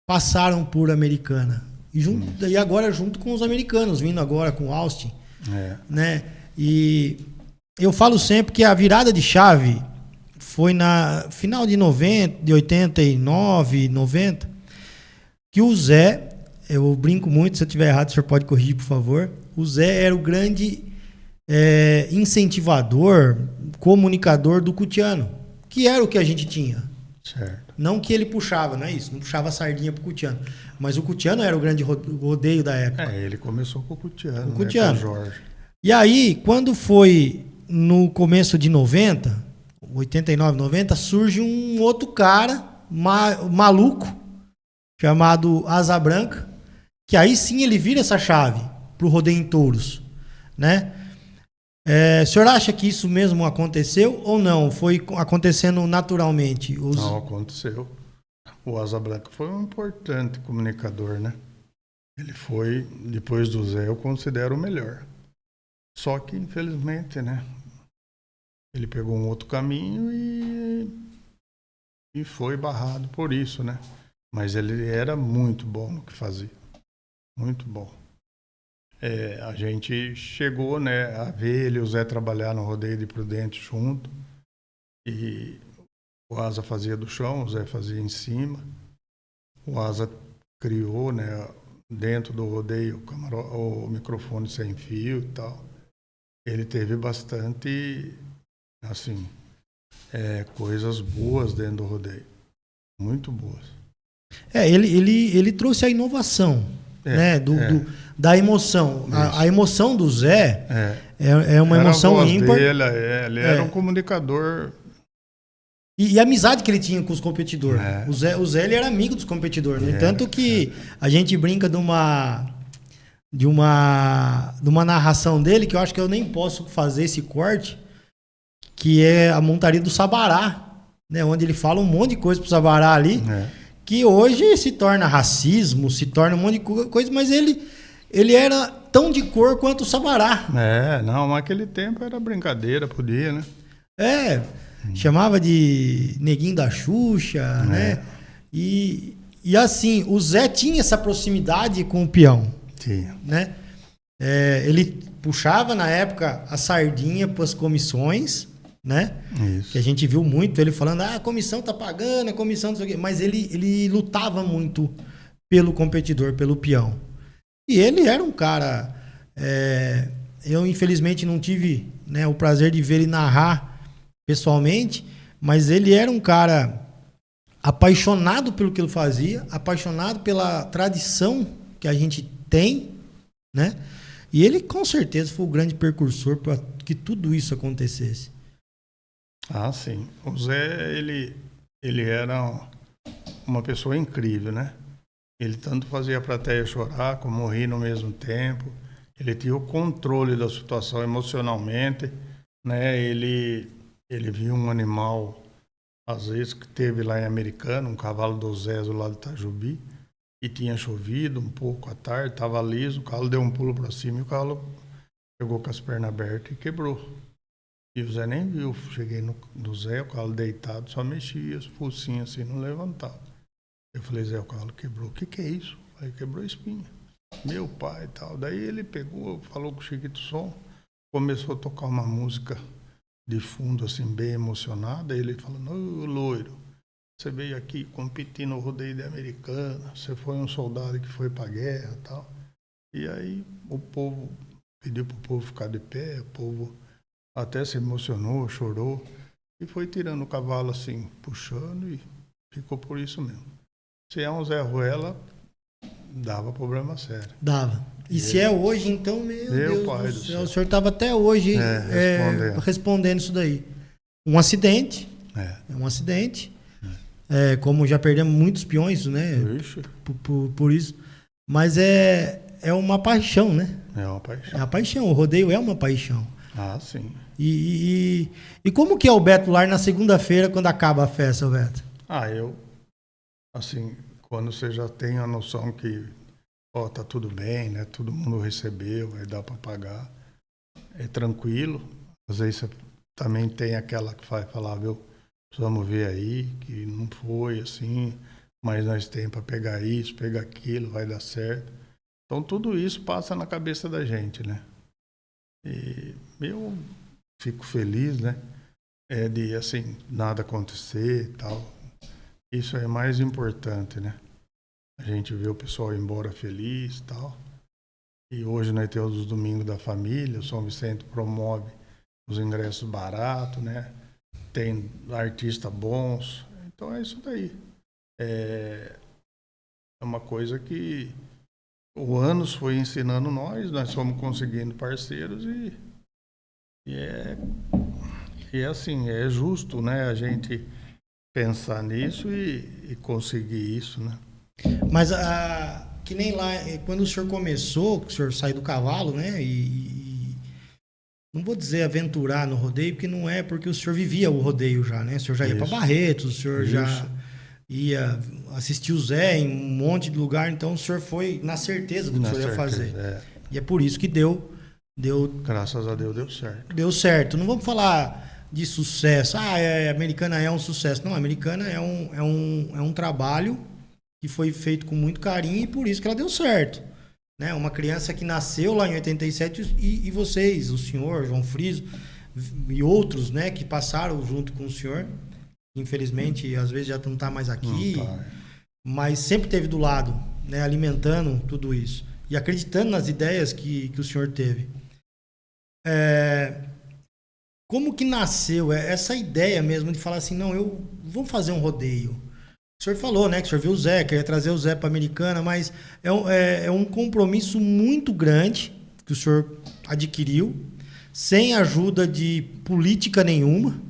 S1: passaram por Americana. E agora junto com os americanos, vindo agora com Austin. Né? E eu falo sempre que a virada de chave foi na final de 90, de 89, 90, que o Zé, eu brinco muito, se eu estiver errado, o senhor pode corrigir, por favor. O Zé era o grande incentivador, comunicador do Cutiano, que era o que a gente tinha.
S2: Certo.
S1: Não que ele puxava, não é isso, não puxava a sardinha pro Cutiano. Mas o Cutiano era o grande rodeio da época.
S2: Ele começou com o Cutiano,
S1: O Cutiano.
S2: Né, com o Jorge.
S1: E aí, quando foi no começo de 90, 89, 90, surge um outro cara maluco, chamado Asa Branca, que aí sim ele vira essa chave pro rodeio em touros, né? O senhor acha que isso mesmo aconteceu ou não? Foi acontecendo naturalmente?
S2: Não, aconteceu. O Asa Branca foi um importante comunicador, né? Ele foi, depois do Zé, eu considero o melhor. Só que, infelizmente, né? Ele pegou um outro caminho e foi barrado por isso, né? Mas ele era muito bom no que fazia. Muito bom. A gente chegou, né, a ver ele e o Zé trabalhar no rodeio de Prudente junto. E o Asa fazia do chão, o Zé fazia em cima. O Asa criou, né, dentro do rodeio o microfone sem fio e tal. Ele teve bastante, assim, coisas boas dentro do rodeio. Muito boas.
S1: Ele trouxe a inovação, né? Da emoção. A emoção do Zé é uma emoção ímpar.
S2: Ele era um comunicador.
S1: E a amizade que ele tinha com os competidores. O Zé ele era amigo dos competidores. Né? Tanto que a gente brinca de uma narração dele, que eu acho que eu nem posso fazer esse corte, que é a montaria do Sabará, né? Onde ele fala um monte de coisa pro Sabará ali, que hoje se torna racismo, se torna um monte de coisa, mas ele era tão de cor quanto o Sabará.
S2: Não, naquele tempo era brincadeira, podia, né?
S1: Chamava de neguinho da Xuxa, né? E assim, o Zé tinha essa proximidade com o peão.
S2: Tinha.
S1: Né? Ele puxava na época a sardinha para as comissões, né?
S2: Isso.
S1: Que a gente viu muito ele falando, a comissão tá pagando, a comissão não sei o quê. Mas ele lutava muito pelo competidor, pelo peão. E ele era um cara... eu, infelizmente, não tive, né, o prazer de ver ele narrar pessoalmente, mas ele era um cara apaixonado pelo que ele fazia, apaixonado pela tradição que a gente tem, né? E ele, com certeza, foi o grande precursor para que tudo isso acontecesse.
S2: Ah, sim. O Zé, ele era uma pessoa incrível, né? Ele tanto fazia a plateia chorar, como rir no mesmo tempo. Ele tinha o controle da situação emocionalmente, né? Ele viu um animal, às vezes, que teve lá em Americana, um cavalo do Zé do lado de Itajubi, e tinha chovido um pouco à tarde, estava liso, o cavalo deu um pulo para cima e o cavalo pegou com as pernas abertas e quebrou. E o Zé nem viu. Cheguei no Zé, o cavalo deitado, só mexia os focinhos assim, não levantava. Eu falei, Zé, o cavalo quebrou. O que é isso? Aí quebrou a espinha. Meu pai e tal. Daí ele pegou, falou com o Chiquito Som, começou a tocar uma música de fundo, assim, bem emocionada. Aí ele falou, ô loiro, você veio aqui competir no rodeio de Americana, você foi um soldado que foi pra guerra e tal. E aí o povo pediu pro povo ficar de pé, o povo até se emocionou, chorou, e foi tirando o cavalo assim, puxando, e ficou por isso mesmo. Se é um Zé Ruela, dava problema sério.
S1: Dava. E se é hoje, então, meu Deus
S2: pai
S1: do céu, o senhor estava até hoje respondendo isso daí. Um acidente. Um acidente. Como já perdemos muitos peões, né? Por isso. Mas é uma paixão, né?
S2: É uma paixão.
S1: É uma paixão. O rodeio é uma paixão.
S2: Ah, sim.
S1: E como que é o Beto Lar na segunda-feira, quando acaba a festa, Beto?
S2: Assim, quando você já tem a noção que tá tudo bem, né? Todo mundo recebeu, vai dar para pagar. É tranquilo. Às vezes você também tem aquela que vai falar, viu? Precisamos ver aí, que não foi assim, mas nós temos para pegar isso, pegar aquilo, vai dar certo. Então tudo isso passa na cabeça da gente, né? E eu fico feliz, né? De, assim, nada acontecer e tal. Isso é mais importante, né? A gente vê o pessoal ir embora feliz e tal. E hoje nós temos os domingos da família, o São Vicente promove os ingressos baratos, né? Tem artistas bons. Então é isso daí. É uma coisa que o Anos foi ensinando nós fomos conseguindo parceiros e é assim, é justo, né? A gente pensar nisso e conseguir isso, né?
S1: Mas que nem lá, quando o senhor começou, que o senhor saiu do cavalo, né? Não vou dizer aventurar no rodeio, porque não é, porque o senhor vivia o rodeio já, né? O senhor já ia para Barretos, o senhor já ia assistir o Zé em um monte de lugar, então o senhor foi na certeza do que o senhor ia fazer. E é por isso que deu.
S2: Graças a Deus deu certo.
S1: Deu certo. Não vamos falar de sucesso. Americana é um sucesso. Não, Americana é um trabalho que foi feito com muito carinho e por isso que ela deu certo. Né? Uma criança que nasceu lá em 87 e vocês, o senhor, João Friso e outros, né, que passaram junto com o senhor, infelizmente, às vezes já não está mais aqui, mas sempre esteve do lado, né, alimentando tudo isso e acreditando nas ideias que o senhor teve. Como que nasceu essa ideia mesmo de falar assim, não, vou fazer um rodeio? O senhor falou, né, que o senhor viu o Zé, queria trazer o Zé para a Americana, mas é um compromisso muito grande que o senhor adquiriu, sem ajuda de política nenhuma,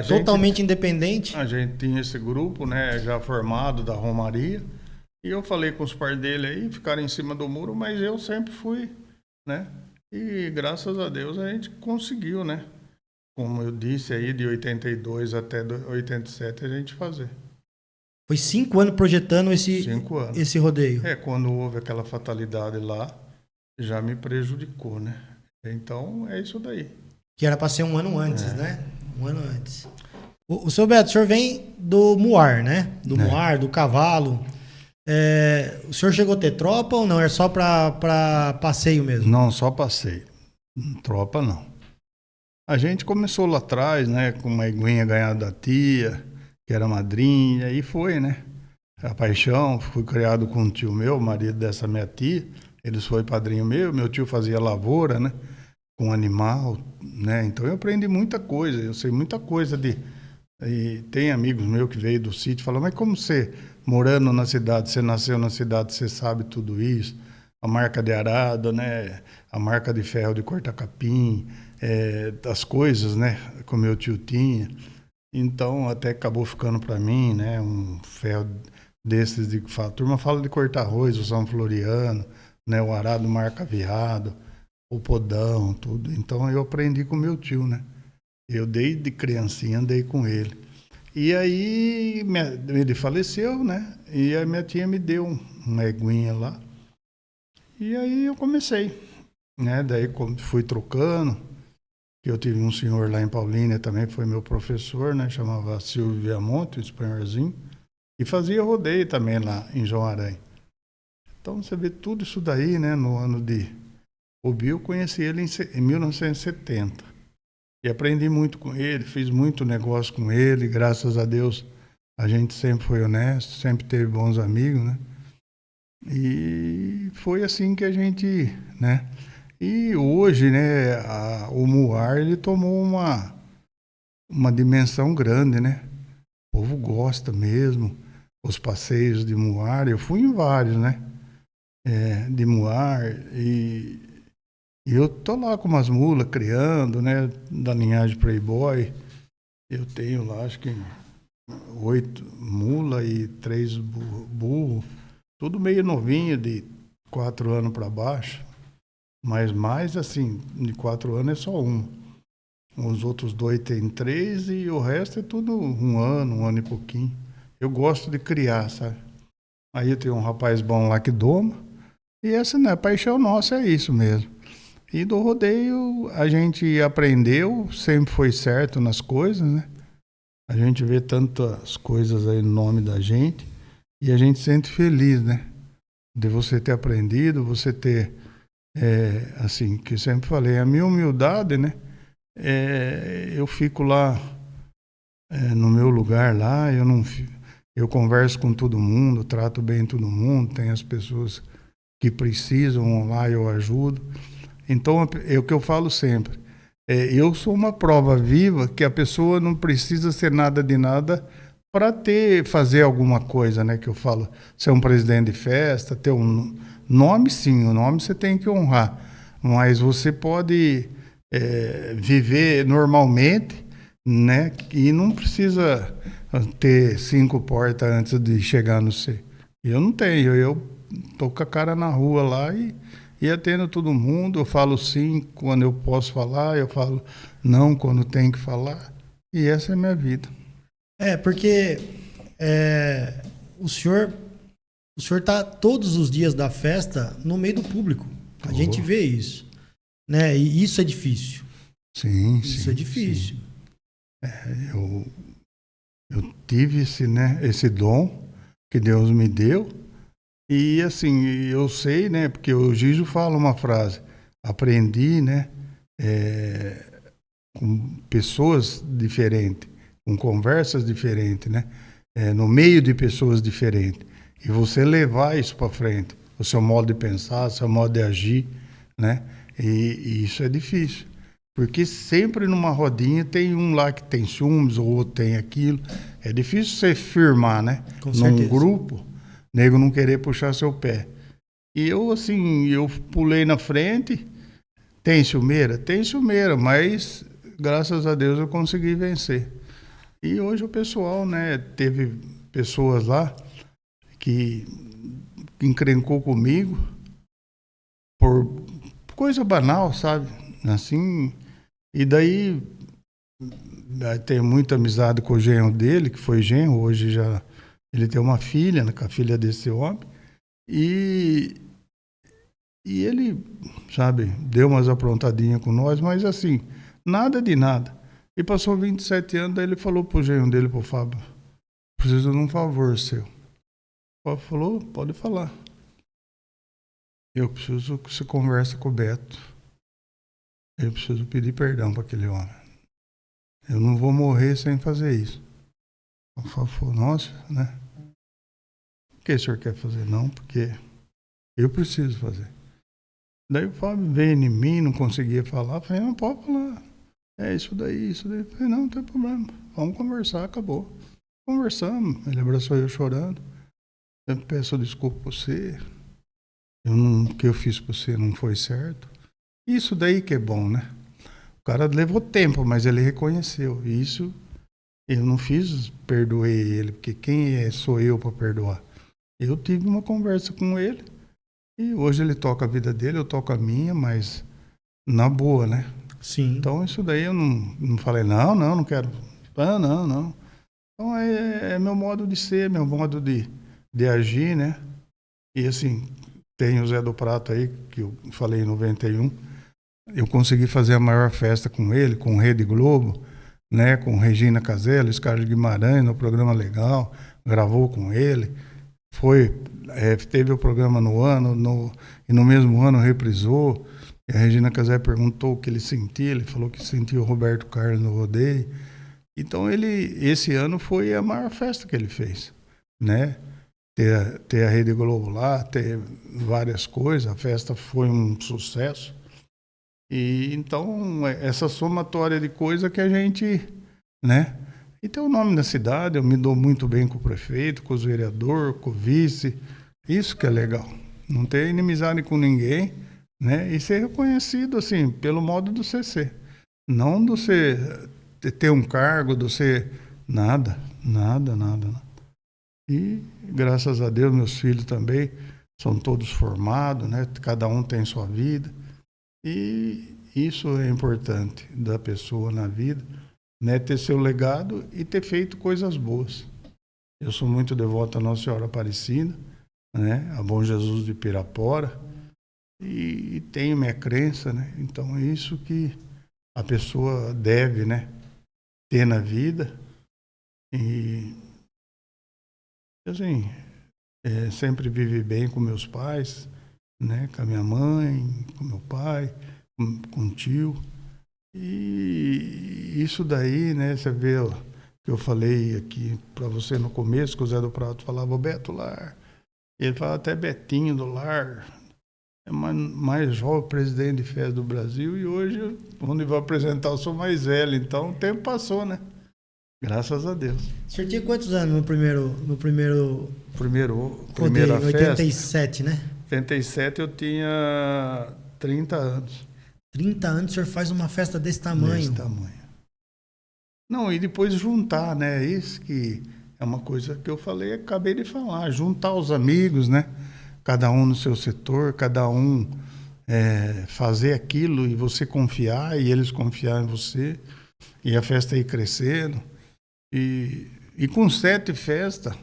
S1: totalmente independente.
S2: A gente tinha esse grupo, né, já formado da Romaria, e eu falei com os pais dele aí, ficaram em cima do muro, mas eu sempre fui, né, e graças a Deus a gente conseguiu, né. Como eu disse aí, de 82 até 87 a gente fazer.
S1: Foi 5 anos projetando esse rodeio.
S2: Quando houve aquela fatalidade lá, já me prejudicou, né? Então, é isso daí.
S1: Que era para ser um ano antes, né? Um ano antes. O senhor Beto, o senhor vem do Muar, né? Do Muar, do cavalo. O senhor chegou a ter tropa ou não? É só para passeio mesmo?
S2: Não, só passeio. Tropa, não. A gente começou lá atrás, né, com uma iguinha ganhada da tia, que era madrinha, e foi, né? A paixão, fui criado com um tio meu, marido dessa minha tia, eles foi padrinho meu tio fazia lavoura, né, com animal, né, então eu aprendi muita coisa, eu sei muita coisa e tem amigos meus que veio do sítio e falam, mas como você, morando na cidade, você nasceu na cidade, você sabe tudo isso, a marca de arado, né, a marca de ferro de cortar capim, das coisas, né, que o meu tio tinha. Então, até acabou ficando para mim, né, um ferro desses de que a turma fala de cortar arroz, o São Floriano, né, o arado marca Viado, o podão, tudo. Então, eu aprendi com meu tio, né. Eu desde criancinha andei com ele. E aí, ele faleceu, né, e a minha tia me deu uma eguinha lá. E aí eu comecei, né, daí fui trocando. Eu tive um senhor lá em Paulínia também, que foi meu professor, né? Chamava Silvio Viamonte, um espanhorzinho. E fazia rodeio também lá em João Aranha. Então você vê tudo isso daí, né? No ano de... O Bill, conheci ele em 1970. E aprendi muito com ele, fiz muito negócio com ele. Graças a Deus, a gente sempre foi honesto, sempre teve bons amigos, né? E foi assim que a gente, né? E hoje, né, o Muar, ele tomou uma dimensão grande, né? O povo gosta mesmo. Os passeios de Muar, eu fui em vários, né? De Muar, e eu tô lá com umas mulas criando, né? Da linhagem Playboy. Eu tenho lá, acho que 8 mulas e 3 burros. Tudo meio novinho, de 4 anos para baixo. Mas mais, assim, de 4 anos é só um. Os outros 2 tem 3 e o resto é tudo um ano e pouquinho. Eu gosto de criar, sabe? Aí eu tenho um rapaz bom lá que doma. E essa, né, a paixão nossa é isso mesmo. E do rodeio a gente aprendeu, sempre foi certo nas coisas, né? A gente vê tantas coisas aí no nome da gente e a gente se sente feliz, né? De você ter aprendido, você ter... assim, que eu sempre falei, a minha humildade, né? eu fico lá no meu lugar lá, eu converso com todo mundo, trato bem todo mundo, tem as pessoas que precisam lá, eu ajudo. Então, é o que eu falo sempre. Eu sou uma prova viva que a pessoa não precisa ser nada de nada para fazer alguma coisa, né? Que eu falo, ser um presidente de festa, ter um nome, sim, o nome você tem que honrar. Mas você pode viver normalmente, né? E não precisa ter 5 portas antes de chegar no C. Eu não tenho, eu tô com a cara na rua lá e atendo todo mundo. Eu falo sim quando eu posso falar, eu falo não quando tem que falar. E essa é a minha vida.
S1: Porque o senhor tá todos os dias da festa no meio do público. A gente vê isso, né? E isso é difícil.
S2: Sim,
S1: isso
S2: sim.
S1: É difícil.
S2: Sim. Eu tive esse dom que Deus me deu. E assim, eu sei, né? Porque o Gijo fala uma frase: aprendi, né? Com pessoas diferentes, com conversas diferentes, né? No meio de pessoas diferentes. E você levar isso para frente, o seu modo de pensar, o seu modo de agir, né? E isso é difícil. Porque sempre numa rodinha tem um lá que tem ciúmes, ou outro tem aquilo. É difícil você firmar, né?
S1: Com certeza.
S2: Num grupo, nego não querer puxar seu pé. E eu, assim, eu pulei na frente. Tem ciumeira, mas graças a Deus eu consegui vencer. E hoje o pessoal, né, teve pessoas lá que encrencou comigo por coisa banal, sabe? Assim, e daí tenho muita amizade com o genro dele, que foi genro, hoje já ele tem uma filha, né, com a filha desse homem, e ele, sabe, deu umas aprontadinhas com nós, mas assim, nada de nada. E passou 27 anos, daí ele falou pro genro dele, pro Fábio: preciso de um favor seu. O Fábio falou: pode falar. Eu preciso que você converse com o Beto. Eu preciso pedir perdão para aquele homem. Eu não vou morrer sem fazer isso. O Fábio falou: nossa, né? O que o senhor quer fazer? Não, porque eu preciso fazer. Daí o Fábio veio em mim, não conseguia falar. Falei: não, pode falar. É isso daí, isso daí. Falei: não tem problema. Vamos conversar, acabou. Conversamos. Ele abraçou eu chorando. Eu peço desculpa por você. O que eu fiz por você não foi certo. Isso daí que é bom, né? O cara levou tempo, mas ele reconheceu. Isso eu não fiz, perdoei ele, porque quem sou eu para perdoar? Eu tive uma conversa com ele e hoje ele toca a vida dele, eu toco a minha, mas na boa, né?
S1: Sim.
S2: Então isso daí eu não falei, não quero. Ah, não. Então é meu modo de ser, meu modo de agir, né? E assim, tem o Zé do Prato aí, que eu falei em 91. Eu consegui fazer a maior festa com ele, com Rede Globo, né? Com Regina Casella, Scarlett Guimarães, no programa Legal, gravou com ele. Teve o programa no ano, e no mesmo ano reprisou. E a Regina Casella perguntou o que ele sentia, ele falou que sentia o Roberto Carlos no rodeio. Então esse ano foi a maior festa que ele fez, né? Ter a Rede Globo lá, ter várias coisas, a festa foi um sucesso. E então essa somatória de coisa que a gente, né? E tem o nome da cidade, eu me dou muito bem com o prefeito, com os vereadores, com o vice, isso que é legal. Não ter inimizade com ninguém, né? E ser reconhecido assim pelo modo do CC, não do ser ter um cargo, do ser nada. E graças a Deus meus filhos também são todos formados, né? Cada um tem sua vida. E isso é importante da pessoa na vida, né? Ter seu legado e ter feito coisas boas. Eu sou muito devoto a Nossa Senhora Aparecida, né? A Bom Jesus de Pirapora, e tenho minha crença, né? Então é isso que a pessoa deve, né? Ter na vida. E assim, sempre vivi bem com meus pais, né? Com a minha mãe, com meu pai, com o tio. E isso daí, né, você vê ó, que eu falei aqui para você no começo, que o Zé do Prato falava o Beto Lar. Ele fala até Betinho do Lar. É mais jovem presidente de festa do Brasil e hoje, onde vou apresentar, eu sou mais velho. Então o tempo passou, né? Graças a Deus.
S1: O senhor tinha quantos anos no primeiro
S2: Primeira
S1: rodeio, em
S2: festa?
S1: 87, né?
S2: 87 eu tinha 30 anos.
S1: 30 anos o senhor faz uma festa desse tamanho.
S2: Desse tamanho. Não, e depois juntar, né? Isso que é uma coisa que eu falei, acabei de falar. Juntar os amigos, né? Cada um no seu setor, cada um fazer aquilo e você confiar e eles confiar em você. E a festa ir crescendo. E com 7 festas,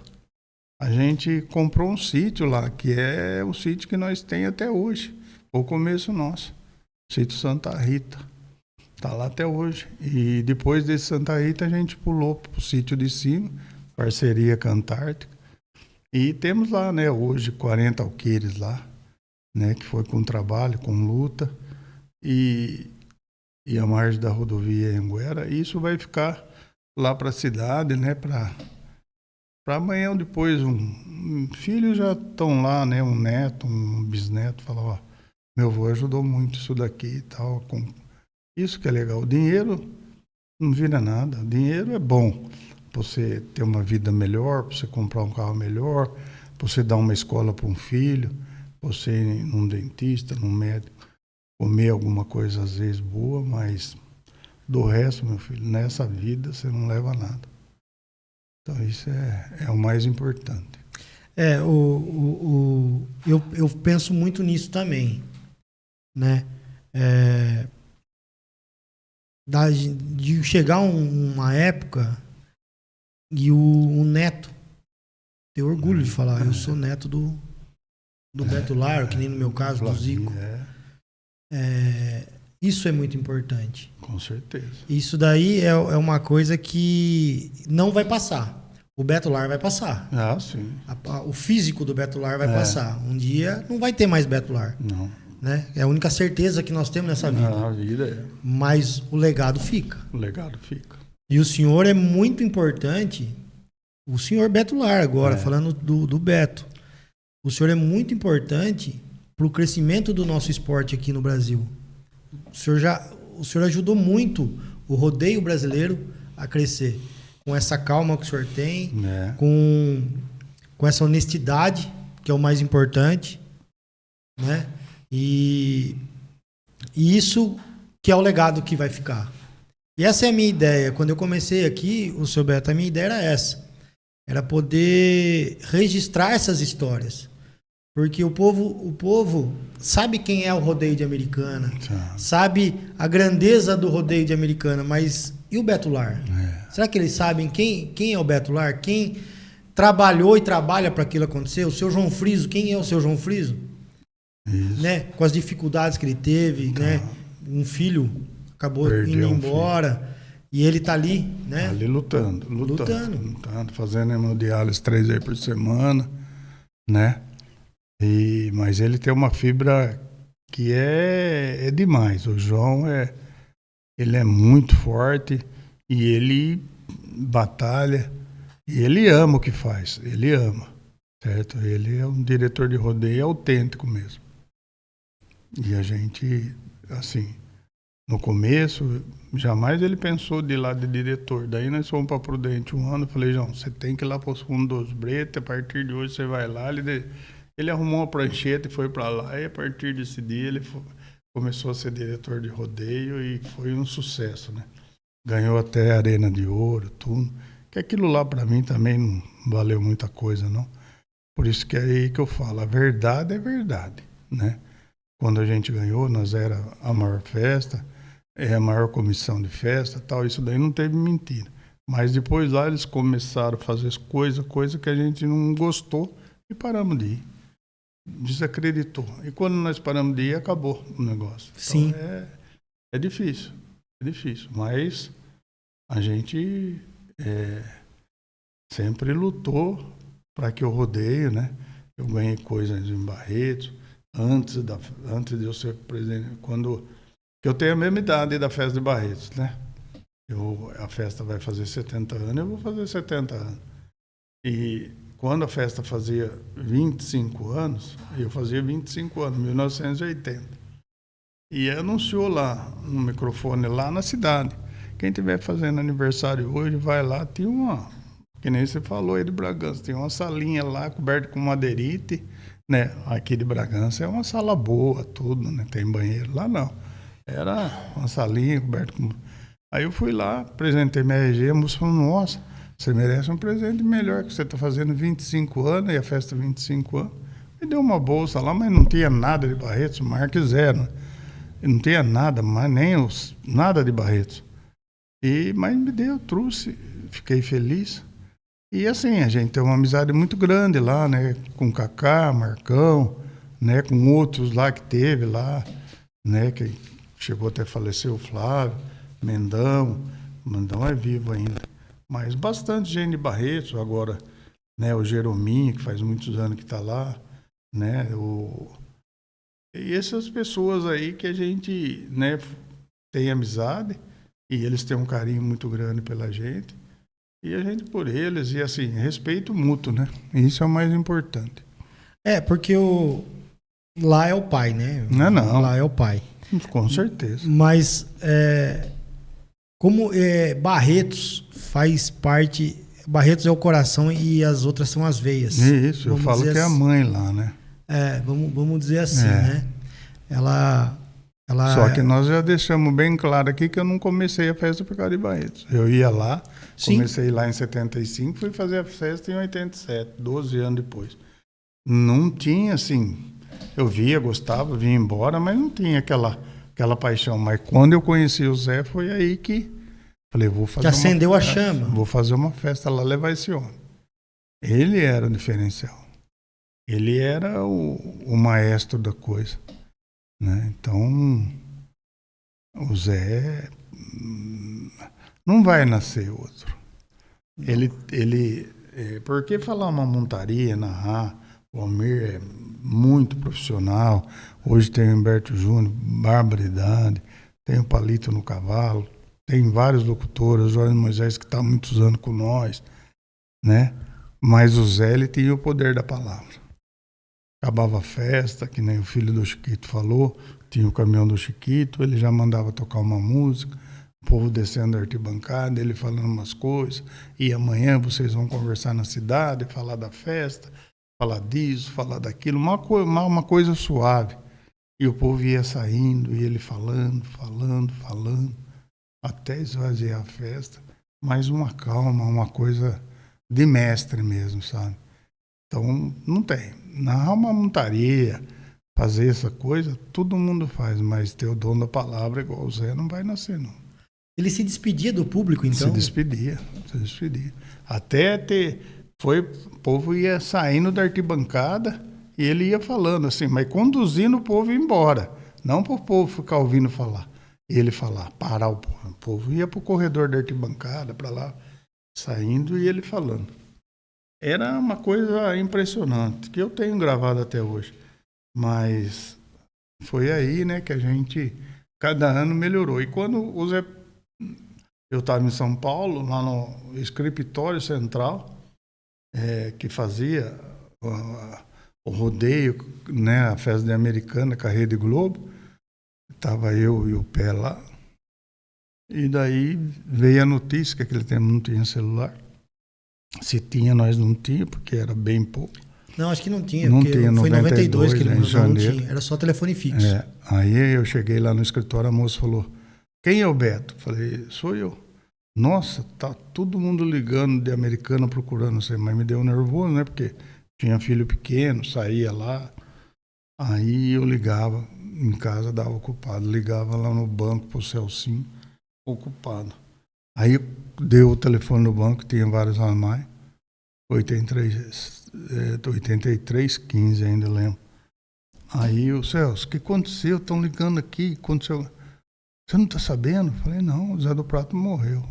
S2: a gente comprou um sítio lá, que é o sítio que nós tem até hoje. O começo nosso. Sítio Santa Rita. Está lá até hoje. E depois desse Santa Rita, a gente pulou para o sítio de cima, parceria com a Antártica. E temos lá, né, hoje 40 alqueires lá, né, que foi com trabalho, com luta. E a margem da rodovia Anhanguera. E isso vai ficar lá para a cidade, né, para amanhã ou depois. Filhos já estão lá, né, um neto, um bisneto, fala, ó, meu avô ajudou muito isso daqui e tal. Isso que é legal. O dinheiro não vira nada. O dinheiro é bom para você ter uma vida melhor, para você comprar um carro melhor, para você dar uma escola para um filho, para você ir num dentista, num médico, comer alguma coisa às vezes boa, mas do resto, meu filho, nessa vida você não leva nada. Então isso é o mais importante.
S1: Eu penso muito nisso também, né? De chegar uma época e o neto ter orgulho de falar, eu sou neto do Beto Lar, que nem no meu caso, do Zico. Isso é muito importante.
S2: Com certeza.
S1: Isso daí é uma coisa que não vai passar. O Beto Lar vai passar.
S2: Ah, sim.
S1: O físico do Beto Lar vai passar. Um dia não vai ter mais Beto Lar.
S2: Não.
S1: Né? É a única certeza que nós temos nessa vida.
S2: A vida é.
S1: Mas o legado fica.
S2: O legado fica.
S1: E o senhor é muito importante. O senhor Beto Lar agora, falando do Beto. O senhor é muito importante para o crescimento do nosso esporte aqui no Brasil. O senhor ajudou muito o rodeio brasileiro a crescer. Com essa calma que o senhor tem, com essa honestidade, que é o mais importante, né? E isso que é o legado que vai ficar. E essa é a minha ideia. Quando eu comecei aqui, o seu Beto, a minha ideia era essa. Era poder registrar essas histórias. Porque o povo sabe quem é o rodeio de Americana, sabe a grandeza do rodeio de Americana, mas e o Beto Lar? Será que eles sabem quem é o Beto Lar? Quem trabalhou e trabalha para aquilo acontecer? O seu João Friso, quem é o seu João Friso? Né? Com as dificuldades que ele teve, né? Um filho acabou indo embora e ele tá ali, né?
S2: Ali lutando, fazendo hemodiálise 3 vezes por semana, né? Mas ele tem uma fibra que é demais. O João ele é muito forte e ele batalha e ele ama o que faz. Ele ama, certo? Ele é um diretor de rodeio autêntico mesmo. E a gente, assim, no começo, jamais ele pensou de ir lá de diretor. Daí nós fomos para Prudente um ano. Eu falei, João, você tem que ir lá para os fundos dos Bretas. A partir de hoje você vai lá. Ele arrumou uma prancheta e foi para lá. E a partir desse dia ele começou a ser diretor de rodeio e foi um sucesso, né? Ganhou até Arena de Ouro, tudo. Que aquilo lá para mim também não valeu muita coisa, não. Por isso que é aí que eu falo, a verdade é verdade, né? Quando a gente ganhou, nós era a maior festa, a maior comissão de festa, tal. Isso daí não teve mentira. Mas depois lá eles começaram a fazer coisa que a gente não gostou e paramos de ir. Desacreditou. E quando nós paramos de ir, acabou o negócio.
S1: Sim.
S2: Então é difícil. É difícil. Mas a gente sempre lutou para que eu rodeio, né? Eu ganhei coisas em Barretos. Antes de eu ser presidente, quando que eu tenho a mesma idade da festa de Barretos, né? A festa vai fazer 70 anos, eu vou fazer 70 anos. E quando a festa fazia 25 anos, eu fazia 25 anos, 1980. E anunciou lá, no microfone, lá na cidade. Quem estiver fazendo aniversário hoje, vai lá, tinha uma, que nem você falou aí de Bragança, tem uma salinha lá coberta com madeirite, né? Aqui de Bragança é uma sala boa, tudo, né? Tem banheiro, lá não. Era uma salinha coberta com... Aí eu fui lá, apresentei minha RG, a moça falou, nossa, você merece um presente melhor, que você está fazendo 25 anos, e a festa 25 anos. Me deu uma bolsa lá, mas não tinha nada de Barretos, marca zero. Não tinha nada, mas nada de Barretos. Mas me deu, trouxe, fiquei feliz. E assim, a gente tem uma amizade muito grande lá, né? Com o Cacá, Marcão, né? Com outros lá que teve lá, né? Que chegou até a falecer, o Flávio, Mendão é vivo ainda. Mas bastante gente de Barretos, agora, né? O Jerominho, que faz muitos anos que está lá, né? E essas pessoas aí que a gente, né? Tem amizade e eles têm um carinho muito grande pela gente. E a gente por eles, e assim, respeito mútuo, né? Isso é o mais importante.
S1: Porque lá é o pai, né?
S2: Não.
S1: Lá é o pai.
S2: Com certeza.
S1: Mas como Barretos faz parte... Barretos é o coração e as outras são as veias.
S2: Isso, eu falo que é a mãe lá, né?
S1: Vamos dizer assim, né? Ela...
S2: Só que nós já deixamos bem claro aqui que eu não comecei a festa por causa de Barretos. Eu ia lá, comecei lá em 75, fui fazer a festa em 87, 12 anos depois. Não tinha, assim... Eu via, gostava, vinha embora, mas não tinha aquela paixão. Mas quando eu conheci o Zé, foi aí que... Falei, vou fazer
S1: que acendeu a chama.
S2: Vou fazer uma festa lá, levar esse homem. Ele era o diferencial. Ele era o maestro da coisa. Né? Então, o Zé não vai nascer outro. Por que falar uma montaria, narrar? O Almir é muito profissional. Hoje tem o Humberto Júnior, barbaridade. Tem o Palito no Cavalo. Tem vários locutores. O Jorge Moisés, que está há muitos anos com nós. Né? Mas o Zé, ele tinha o poder da palavra. Acabava a festa, que nem o filho do Chiquito falou, tinha o caminhão do Chiquito, ele já mandava tocar uma música, o povo descendo da arquibancada, ele falando umas coisas, e amanhã vocês vão conversar na cidade, falar da festa, falar disso, falar daquilo, uma coisa suave. E o povo ia saindo, e ele falando, até esvaziar a festa, mas uma calma, uma coisa de mestre mesmo, sabe? Então, não tem. Narrar uma montaria, fazer essa coisa, todo mundo faz, mas ter o dom da palavra igual o Zé não vai nascer, não.
S1: Ele se despedia do público, então?
S2: Se despedia. Até o povo ia saindo da arquibancada e ele ia falando assim, mas conduzindo o povo embora, não para o povo ficar ouvindo falar. Ele falar, parar o povo. O povo ia para o corredor da arquibancada, para lá, saindo e ele falando. Era uma coisa impressionante, que eu tenho gravado até hoje. Mas foi aí, né, que a gente, cada ano melhorou. E quando o Zé, eu estava em São Paulo, lá no escritório central, que fazia o rodeio, né, a festa de Americana, com a Rede Globo, estava eu e o Pé lá. E daí veio a notícia que aquele tempo não tinha celular. Se tinha, nós não tinha, porque era bem pouco.
S1: Não, acho que não tinha.
S2: Não
S1: porque
S2: tinha,
S1: foi em 92 que ele
S2: em janeiro.
S1: não tinha. Era só telefone fixo.
S2: Aí eu cheguei lá no escritório, a moça falou, quem é o Beto? Falei, sou eu. Nossa, tá todo mundo ligando de Americana procurando você, mas me deu nervoso, né? Porque tinha filho pequeno, saía lá. Aí eu ligava, em casa dava ocupado. Ligava lá no banco pro Celcinho, ocupado. Aí deu o telefone no banco, tinha vários a mais. 8315 ainda lembro. Aí o Celso, o que aconteceu? Estão ligando aqui, aconteceu. Você não está sabendo? Eu falei, não, o Zé do Prato morreu.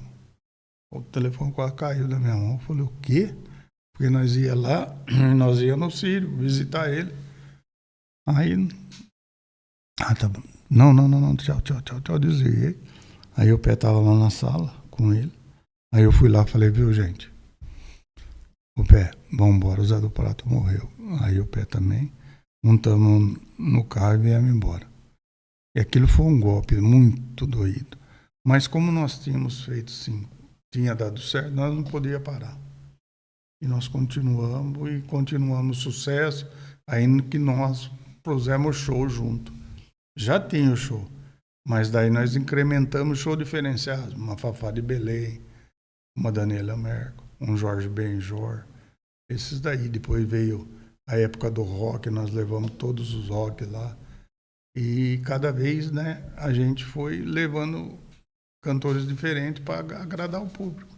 S2: O telefone quase caiu da minha mão. Eu falei, o quê? Porque nós ia lá, nós ia no Sírio visitar ele. Aí, tá bom. Não, tchau, desliguei. Aí o Pé tava lá na sala com ele. Aí eu fui lá e falei, viu, gente? O Pé, vamos embora, o Zé do Prato morreu. Aí o Pé também. Montamos no carro e viemos embora. E aquilo foi um golpe muito doído. Mas como nós tínhamos feito 5, tinha dado certo, nós não podíamos parar. E nós continuamos sucesso, ainda que nós pusemos show junto. Já tinha o show, mas daí nós incrementamos show diferenciado. Uma Fafá de Belém, uma Daniela Merkel, um Jorge Benjor. Esses daí. Depois veio a época do rock, nós levamos todos os rock lá. E cada vez, né, a gente foi levando cantores diferentes para agradar o público.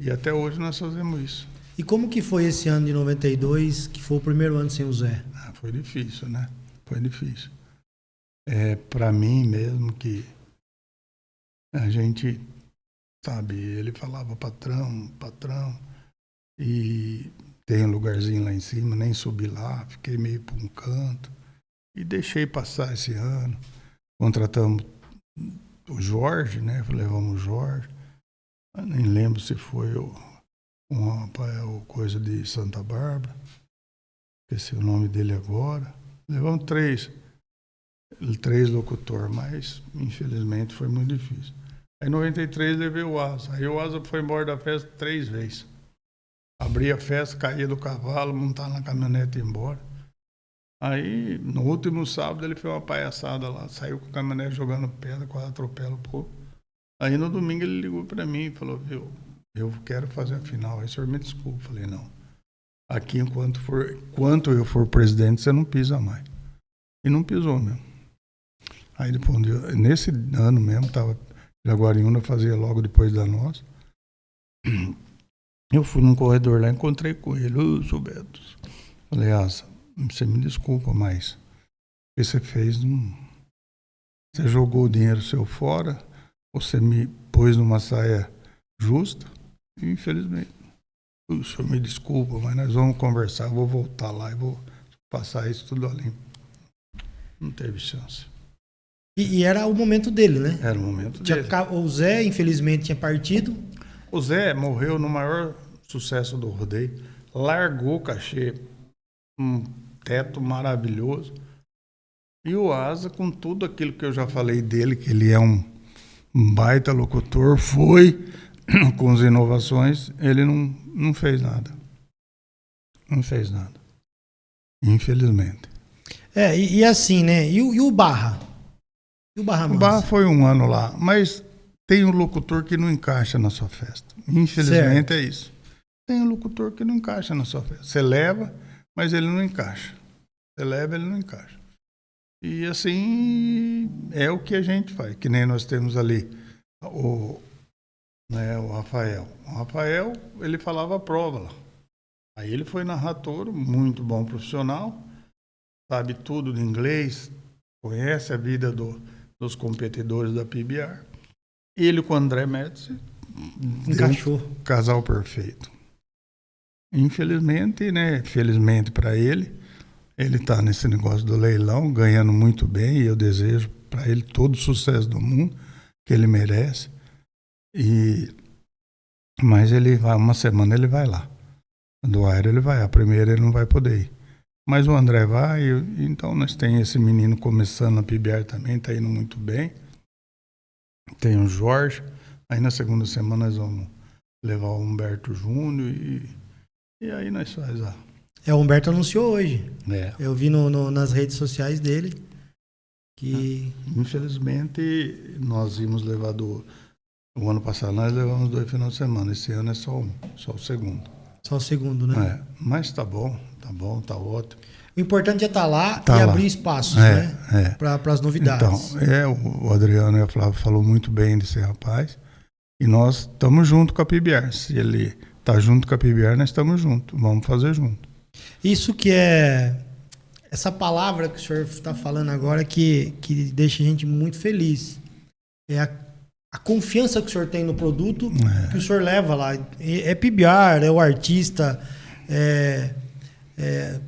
S2: E até hoje nós fazemos isso.
S1: E como que foi esse ano de 92, que foi o primeiro ano sem o Zé?
S2: Foi difícil, né? Foi difícil. Para mim mesmo que a gente, sabe, ele falava patrão, e tem um lugarzinho lá em cima, nem subi lá, fiquei meio para um canto e deixei passar esse ano. Contratamos o Jorge, né? Levamos o Jorge. Eu nem lembro se foi um Rafael coisa de Santa Bárbara. Esqueci o nome dele agora. Levamos três locutores, mas infelizmente foi muito difícil. Aí em 93 levei o Asa. Aí o Asa foi embora da festa 3 vezes. Abria a festa, caía do cavalo, montava na caminhonete e ia embora. Aí no último sábado ele fez uma palhaçada lá, saiu com a caminhonete jogando pedra, quase atropela o povo. Aí no domingo ele ligou para mim e falou, viu, eu quero fazer a final. Aí o senhor me desculpa. Eu falei, não. Aqui enquanto eu for presidente, você não pisa mais. E não pisou mesmo. Aí depois, nesse ano mesmo, estava Jaguariúna, fazia logo depois da nossa. Eu fui num corredor lá, encontrei com ele, ô, seu Beto. Falei, Asa, você me desculpa, mas o que você fez, você jogou o dinheiro seu fora, você me pôs numa saia justa, e infelizmente, o senhor me desculpa, mas nós vamos conversar, eu vou voltar lá e vou passar isso tudo a limpo. Não teve chance.
S1: E era o momento dele, né?
S2: Era o momento dele.
S1: O Zé, infelizmente, tinha partido.
S2: O Zé morreu no maior sucesso do rodeio, largou o cachê, um teto maravilhoso, e o Asa, com tudo aquilo que eu já falei dele, que ele é um baita locutor, foi com as inovações, ele não fez nada. Não fez nada. Infelizmente.
S1: E assim, né? E o Barra? E o Barra Mansa?
S2: O Barra foi um ano lá, mas tem um locutor que não encaixa na sua festa. Infelizmente certo. É isso. Tem um locutor que não encaixa na sua festa. Você leva, mas ele não encaixa. Você leva, ele não encaixa. E assim, é o que a gente faz. Que nem nós temos ali o Rafael. O Rafael, ele falava a prova lá. Aí ele foi narrador, muito bom profissional, sabe tudo de inglês, conhece a vida dos competidores da PBR. Ele com o André Médici
S1: encaixou.
S2: Um casal perfeito. Infelizmente, né? Felizmente para ele está nesse negócio do leilão, ganhando muito bem, e eu desejo para ele todo o sucesso do mundo que ele merece. Mas ele vai, uma semana ele vai lá. Do Aero ele vai, a primeira ele não vai poder ir. Mas o André vai, então nós temos esse menino começando na PBR também, está indo muito bem. Tem o Jorge, aí na segunda semana nós vamos levar o Humberto Júnior e aí nós faz a...
S1: O Humberto anunciou hoje. Eu vi nas redes sociais dele que...
S2: Infelizmente, nós íamos levar o ano passado nós levamos 2 finais de semana, esse ano é só o segundo.
S1: Só o segundo, né?
S2: Mas tá bom, tá ótimo.
S1: O importante é estar lá e abrir espaços, né? Para as novidades.
S2: Então, o Adriano e a Flávia falou muito bem desse rapaz. E nós estamos junto com a PBR. Se ele tá junto com a PBR, nós estamos juntos. Vamos fazer junto.
S1: Isso que é... Essa palavra que o senhor está falando agora que deixa a gente muito feliz. É a confiança que o senhor tem no produto que o senhor leva lá. É PBR, é o artista,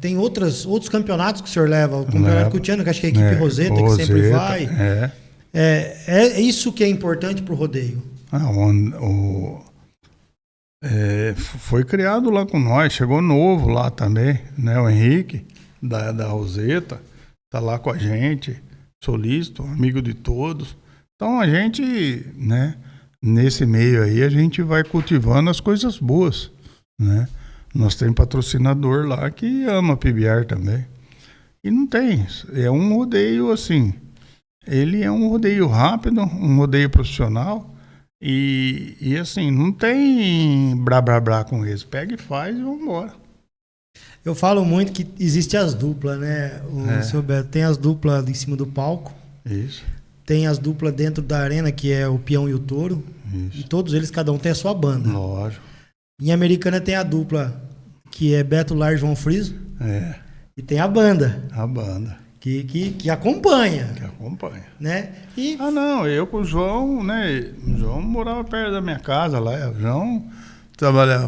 S1: Tem outros campeonatos que o senhor leva. O campeonato cutiano, que acho que é a equipe Roseta, que sempre vai. É isso que é importante para o rodeio.
S2: Foi criado lá com nós, chegou novo lá também, né? O Henrique, da Roseta, tá lá com a gente, solícito, amigo de todos. Então a gente, né? Nesse meio aí, a gente vai cultivando as coisas boas, né? Nós temos patrocinador lá que ama PBR também. E não tem, é um rodeio assim, ele é um rodeio rápido, um rodeio profissional e assim, não tem blá com eles. Pega e faz e vamos embora.
S1: Eu falo muito que existe as duplas, né? Seu Beto, tem as duplas em cima do palco.
S2: Isso.
S1: Tem as duplas dentro da arena, que é o peão e o touro. Isso. E todos eles, cada um tem a sua banda.
S2: Lógico.
S1: Em Americana tem a dupla, que é Beto Lar e João Friso. E tem a banda.
S2: A banda.
S1: Que acompanha.
S2: Que acompanha.
S1: Né? E...
S2: não, eu com o João, né? O João morava perto da minha casa lá. O João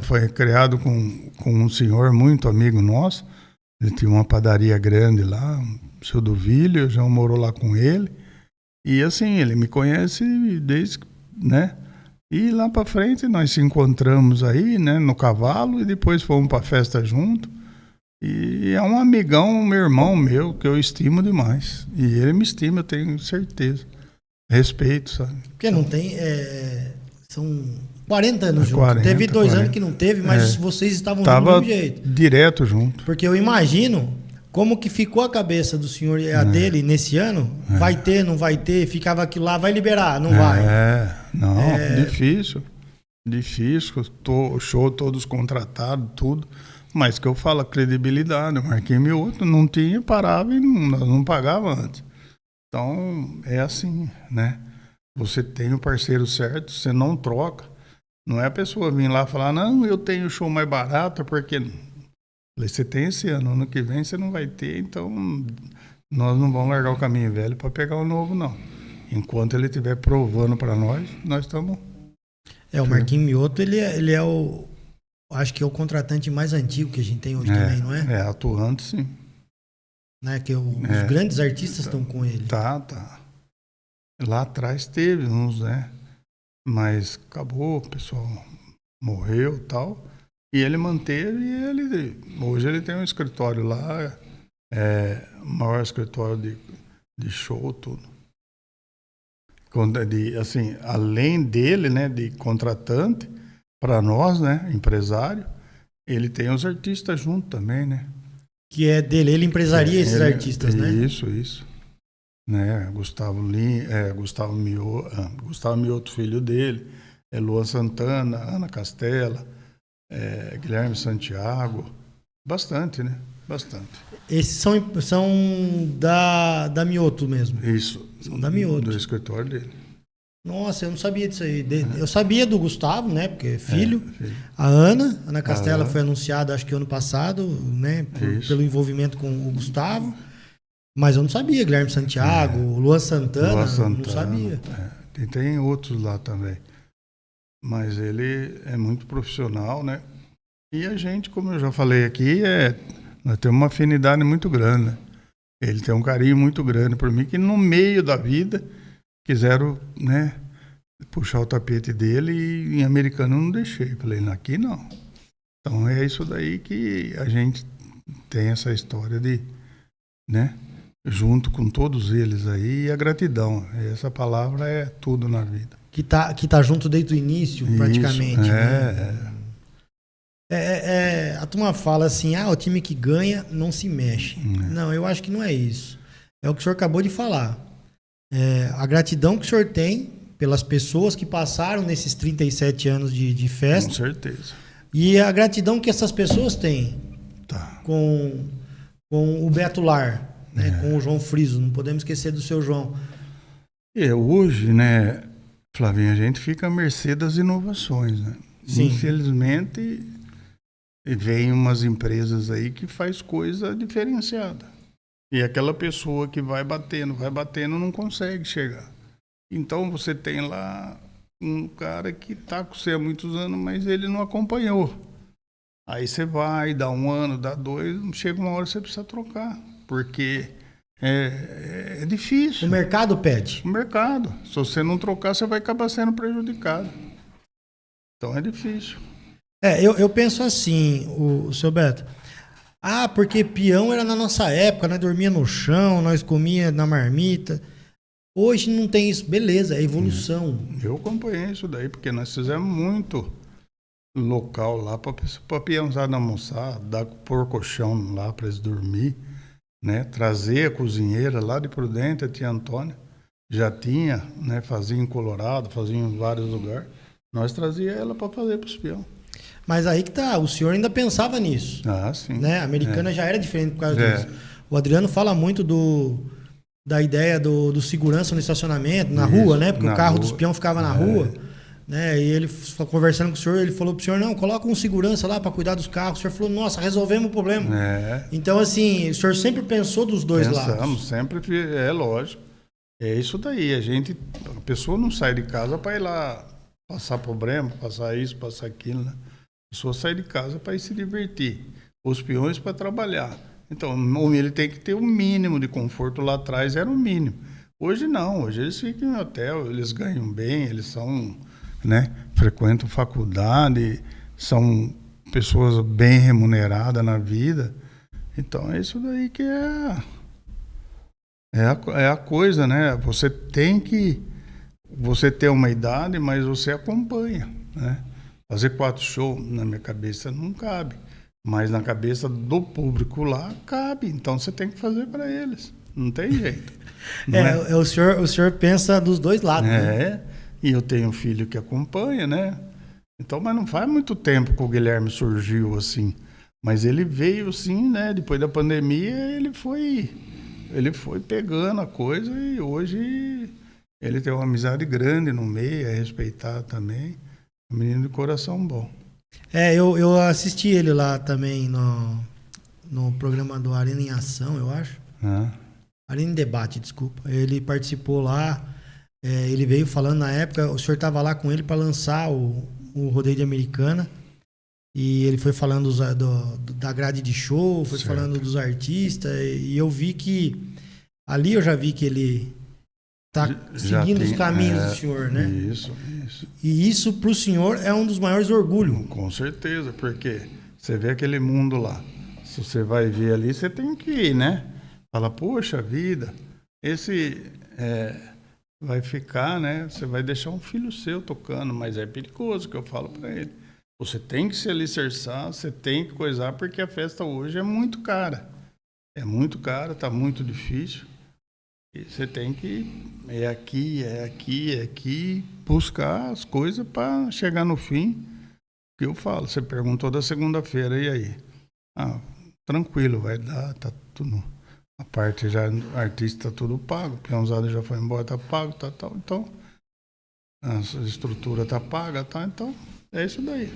S2: foi criado com um senhor muito amigo nosso. Ele tinha uma padaria grande lá, o seu Duvílio, o João morou lá com ele. E assim, ele me conhece desde, né? E lá pra frente nós se encontramos aí, né? No cavalo e depois fomos pra festa junto. E é um amigão, meu irmão meu, que eu estimo demais. E ele me estima, eu tenho certeza. Respeito, sabe?
S1: Porque não tem... São 40 anos juntos. Teve 2 anos que não teve, mas vocês estavam do mesmo jeito.
S2: Direto junto.
S1: Porque eu imagino como que ficou a cabeça do senhor e a dele nesse ano. Vai ter, não vai ter, ficava aquilo lá, vai liberar, não vai.
S2: Difícil. Difícil, show todos contratados, tudo. Mas que eu falo, a credibilidade, o Marquinhos e outro não tinha, parava e não pagava antes. Então, é assim, né? Você tem o parceiro certo, você não troca. Não é a pessoa vir lá e falar, não, eu tenho show mais barato, porque você tem esse ano que vem você não vai ter, então nós não vamos largar o caminho velho para pegar o novo, não. Enquanto ele estiver provando para nós estamos...
S1: O Marquinhos Mioto, ele é o... Acho que é o contratante mais antigo que a gente tem hoje também, não é?
S2: Atuante, sim.
S1: Né? Que os grandes artistas estão com ele.
S2: Tá. Lá atrás teve uns, né? Mas acabou, o pessoal morreu e tal. E ele manteve hoje ele tem um escritório lá, maior escritório de show, tudo. Assim, além dele, né, de contratante, para nós, né, empresário, ele tem os artistas junto também, né?
S1: Que é dele, ele empresaria esses artistas, né?
S2: Isso. Né, Gustavo Mioto, filho dele, Luan Santana, Ana Castela, Guilherme Santiago, bastante, né? Bastante.
S1: Esses são da Mioto mesmo?
S2: Isso.
S1: São da Mioto.
S2: Do escritório dele.
S1: Nossa, eu não sabia disso aí. Eu sabia do Gustavo, né? Porque é filho. A Ana Castela foi anunciada, acho que ano passado, né? Pelo envolvimento com o Gustavo. Mas eu não sabia. Guilherme Santiago, Luan Santana, não sabia.
S2: E tem outros lá também. Mas ele é muito profissional, né? E a gente, como eu já falei aqui, nós temos uma afinidade muito grande, né? Ele tem um carinho muito grande por mim, que no meio da vida quiseram, né, puxar o tapete dele e em Americana eu não deixei. Falei, aqui não. Então é isso daí que a gente tem essa história de, né, junto com todos eles aí, e a gratidão. Essa palavra é tudo na vida.
S1: Que tá junto desde o início, praticamente.
S2: Isso,
S1: né? A turma fala assim, o time que ganha não se mexe. Não, eu acho que não é isso. É o que o senhor acabou de falar. A gratidão que o senhor tem pelas pessoas que passaram nesses 37 anos de festa.
S2: Com certeza.
S1: E a gratidão que essas pessoas têm com o Beto Lar, né? Com o João Friso. Não podemos esquecer do seu João.
S2: Hoje, né, Flavinho, a gente fica à mercê das inovações, né? Sim. Infelizmente, vem umas empresas aí que faz coisa diferenciada. E aquela pessoa que vai batendo, não consegue chegar. Então você tem lá um cara que está com você há muitos anos, mas ele não acompanhou. Aí você vai, dá 1 ano, dá 2, chega uma hora que você precisa trocar, porque é
S1: O
S2: difícil.
S1: mercado pede.
S2: O mercado, se você não trocar, você vai acabar sendo prejudicado. Então é difícil.
S1: Eu penso assim, o seu Beto. Ah, porque peão era na nossa época, nós dormia no chão, nós comia na marmita. Hoje não tem isso. Beleza, é evolução.
S2: Eu acompanhei isso daí, porque nós fizemos muito local lá para peãozada almoçar, pôr colchão lá para eles dormir, né? Trazer a cozinheira lá de Prudente, a tia Antônia, já tinha, né? Fazia em Colorado, fazia em vários lugares. Nós trazia ela para fazer para os peões.
S1: Mas aí que tá, o senhor ainda pensava nisso.
S2: Ah, sim.
S1: Né? A americana já era diferente por causa
S2: É.
S1: disso. O Adriano fala muito da ideia do segurança no estacionamento, na
S2: Isso,
S1: rua, né? Porque
S2: na
S1: o carro
S2: rua.
S1: dos peão ficava na rua. Né? E ele conversando com o senhor, ele falou pro senhor, não, coloca um segurança lá para cuidar dos carros. O senhor falou, nossa, resolvemos o problema. Então, assim, o senhor sempre pensou dos dois lados.
S2: Pensamos, sempre, é lógico. É isso daí, a pessoa não sai de casa para ir lá passar problema, passar isso, passar aquilo, né? A pessoa sai de casa para ir se divertir, os peões para trabalhar. Então, ele tem que ter o mínimo de conforto lá atrás, era o mínimo. Hoje não, hoje eles ficam em hotel, eles ganham bem, eles são, né, frequentam faculdade, são pessoas bem remuneradas na vida. Então, é isso daí que é a coisa, né? Você tem que... Você tem uma idade, mas você acompanha, né? Fazer 4 shows na minha cabeça não cabe. Mas na cabeça do público lá, cabe. Então você tem que fazer para eles. Não tem jeito. Não
S1: O senhor pensa dos dois lados.
S2: Né? E eu tenho um filho que acompanha, né? Então, mas não faz muito tempo que o Guilherme surgiu assim. Mas ele veio sim, né? Depois da pandemia, ele foi pegando a coisa e hoje ele tem uma amizade grande no meio, é respeitado também. Um menino de coração bom.
S1: Eu assisti ele lá também no programa do Arena em Ação, eu acho. Arena em Debate, desculpa. Ele participou lá, ele veio falando na época, o senhor estava lá com ele para lançar o Rodeio de Americana. E ele foi falando da grade de show, foi falando dos artistas, e eu vi que ali eu já vi que ele está seguindo os caminhos do senhor, né?
S2: Isso.
S1: E isso para o senhor é um dos maiores orgulhos.
S2: Com certeza, porque você vê aquele mundo lá. Se você vai ver ali, você tem que ir, né? Fala, poxa vida, esse vai ficar, né? Você vai deixar um filho seu tocando, mas é perigoso, que eu falo para ele. Você tem que se alicerçar, você tem que coisar, porque a festa hoje é muito cara. É muito cara, tá muito difícil. E você tem que é aqui, buscar as coisas para chegar no fim. Que eu falo, você perguntou da segunda-feira, e aí? Tranquilo, vai dar, tá tudo. A parte já, artista tá tudo pago, o peãozada já foi embora, tá pago, tá tal. Então, a estrutura tá paga, tá? Então, é isso daí.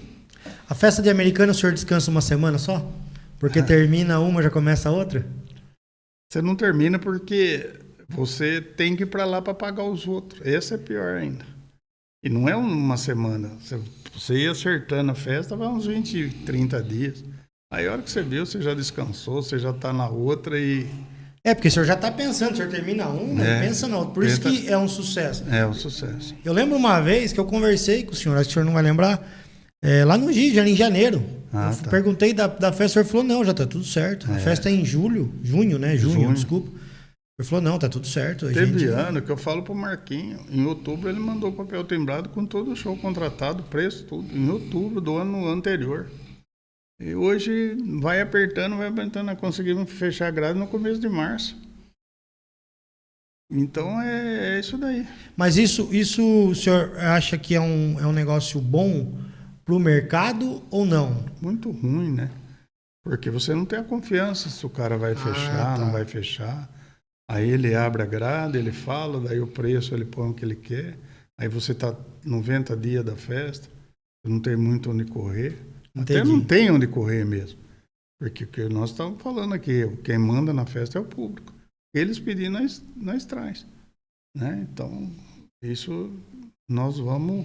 S1: A festa de Americana, o senhor descansa uma semana só? Porque termina uma, já começa a outra?
S2: Você não termina porque você tem que ir para lá para pagar os outros. Esse é pior ainda. E não é uma semana. Você ia acertando a festa, vai uns 20, 30 dias. Aí a hora que você viu, você já descansou, você já está na outra e...
S1: Porque o senhor já está pensando, o senhor termina uma e pensa na outra. Por isso que é um sucesso.
S2: É um sucesso.
S1: Eu lembro uma vez que eu conversei com o senhor, acho que o senhor não vai lembrar, lá no Rio, em janeiro. Perguntei da festa, o senhor falou, não, já está tudo certo. A festa é em junho, né? Junho, desculpa. Ele falou, não, tá tudo certo.
S2: Teve ano que eu falo pro Marquinho, em outubro ele mandou papel timbrado com todo o show contratado, preço, tudo, em outubro do ano anterior. E hoje vai apertando, nós conseguimos fechar a grade no começo de março. Então é isso daí.
S1: Mas isso o senhor acha que é um negócio bom pro mercado ou não?
S2: Muito ruim, né? Porque você não tem a confiança se o cara vai fechar, não vai fechar. Aí ele abre a grade, ele fala, daí o preço ele põe o que ele quer. Aí você tá 90 dias da festa, não tem muito onde correr. Entendi. Até não tem onde correr mesmo. Porque o que nós estamos falando aqui, quem manda na festa é o público. Eles pedir, nós traz. Né? Então, isso nós vamos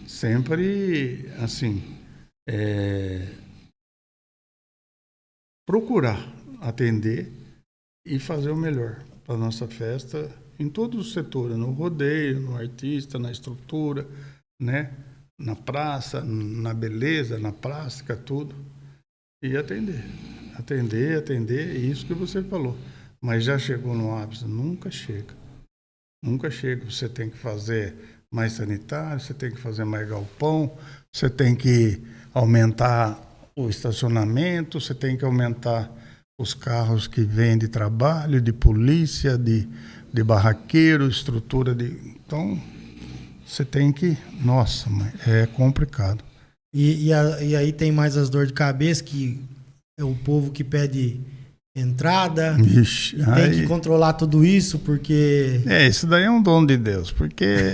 S2: sempre, assim, procurar atender e fazer o melhor para a nossa festa em todos os setores, no rodeio, no artista, na estrutura, né? Na praça, na beleza, na plástica, tudo. E atender. Atender, isso que você falou. Mas já chegou no ápice? Nunca chega. Nunca chega. Você tem que fazer mais sanitário, você tem que fazer mais galpão, você tem que aumentar o estacionamento, você tem que aumentar os carros que vêm de trabalho, de polícia, de barraqueiro, estrutura de... Então, você tem que... Nossa, mãe, é complicado.
S1: E aí tem mais as dores de cabeça, que é o povo que pede entrada.
S2: Ixi,
S1: tem que controlar tudo isso, porque...
S2: isso daí é um dom de Deus, porque...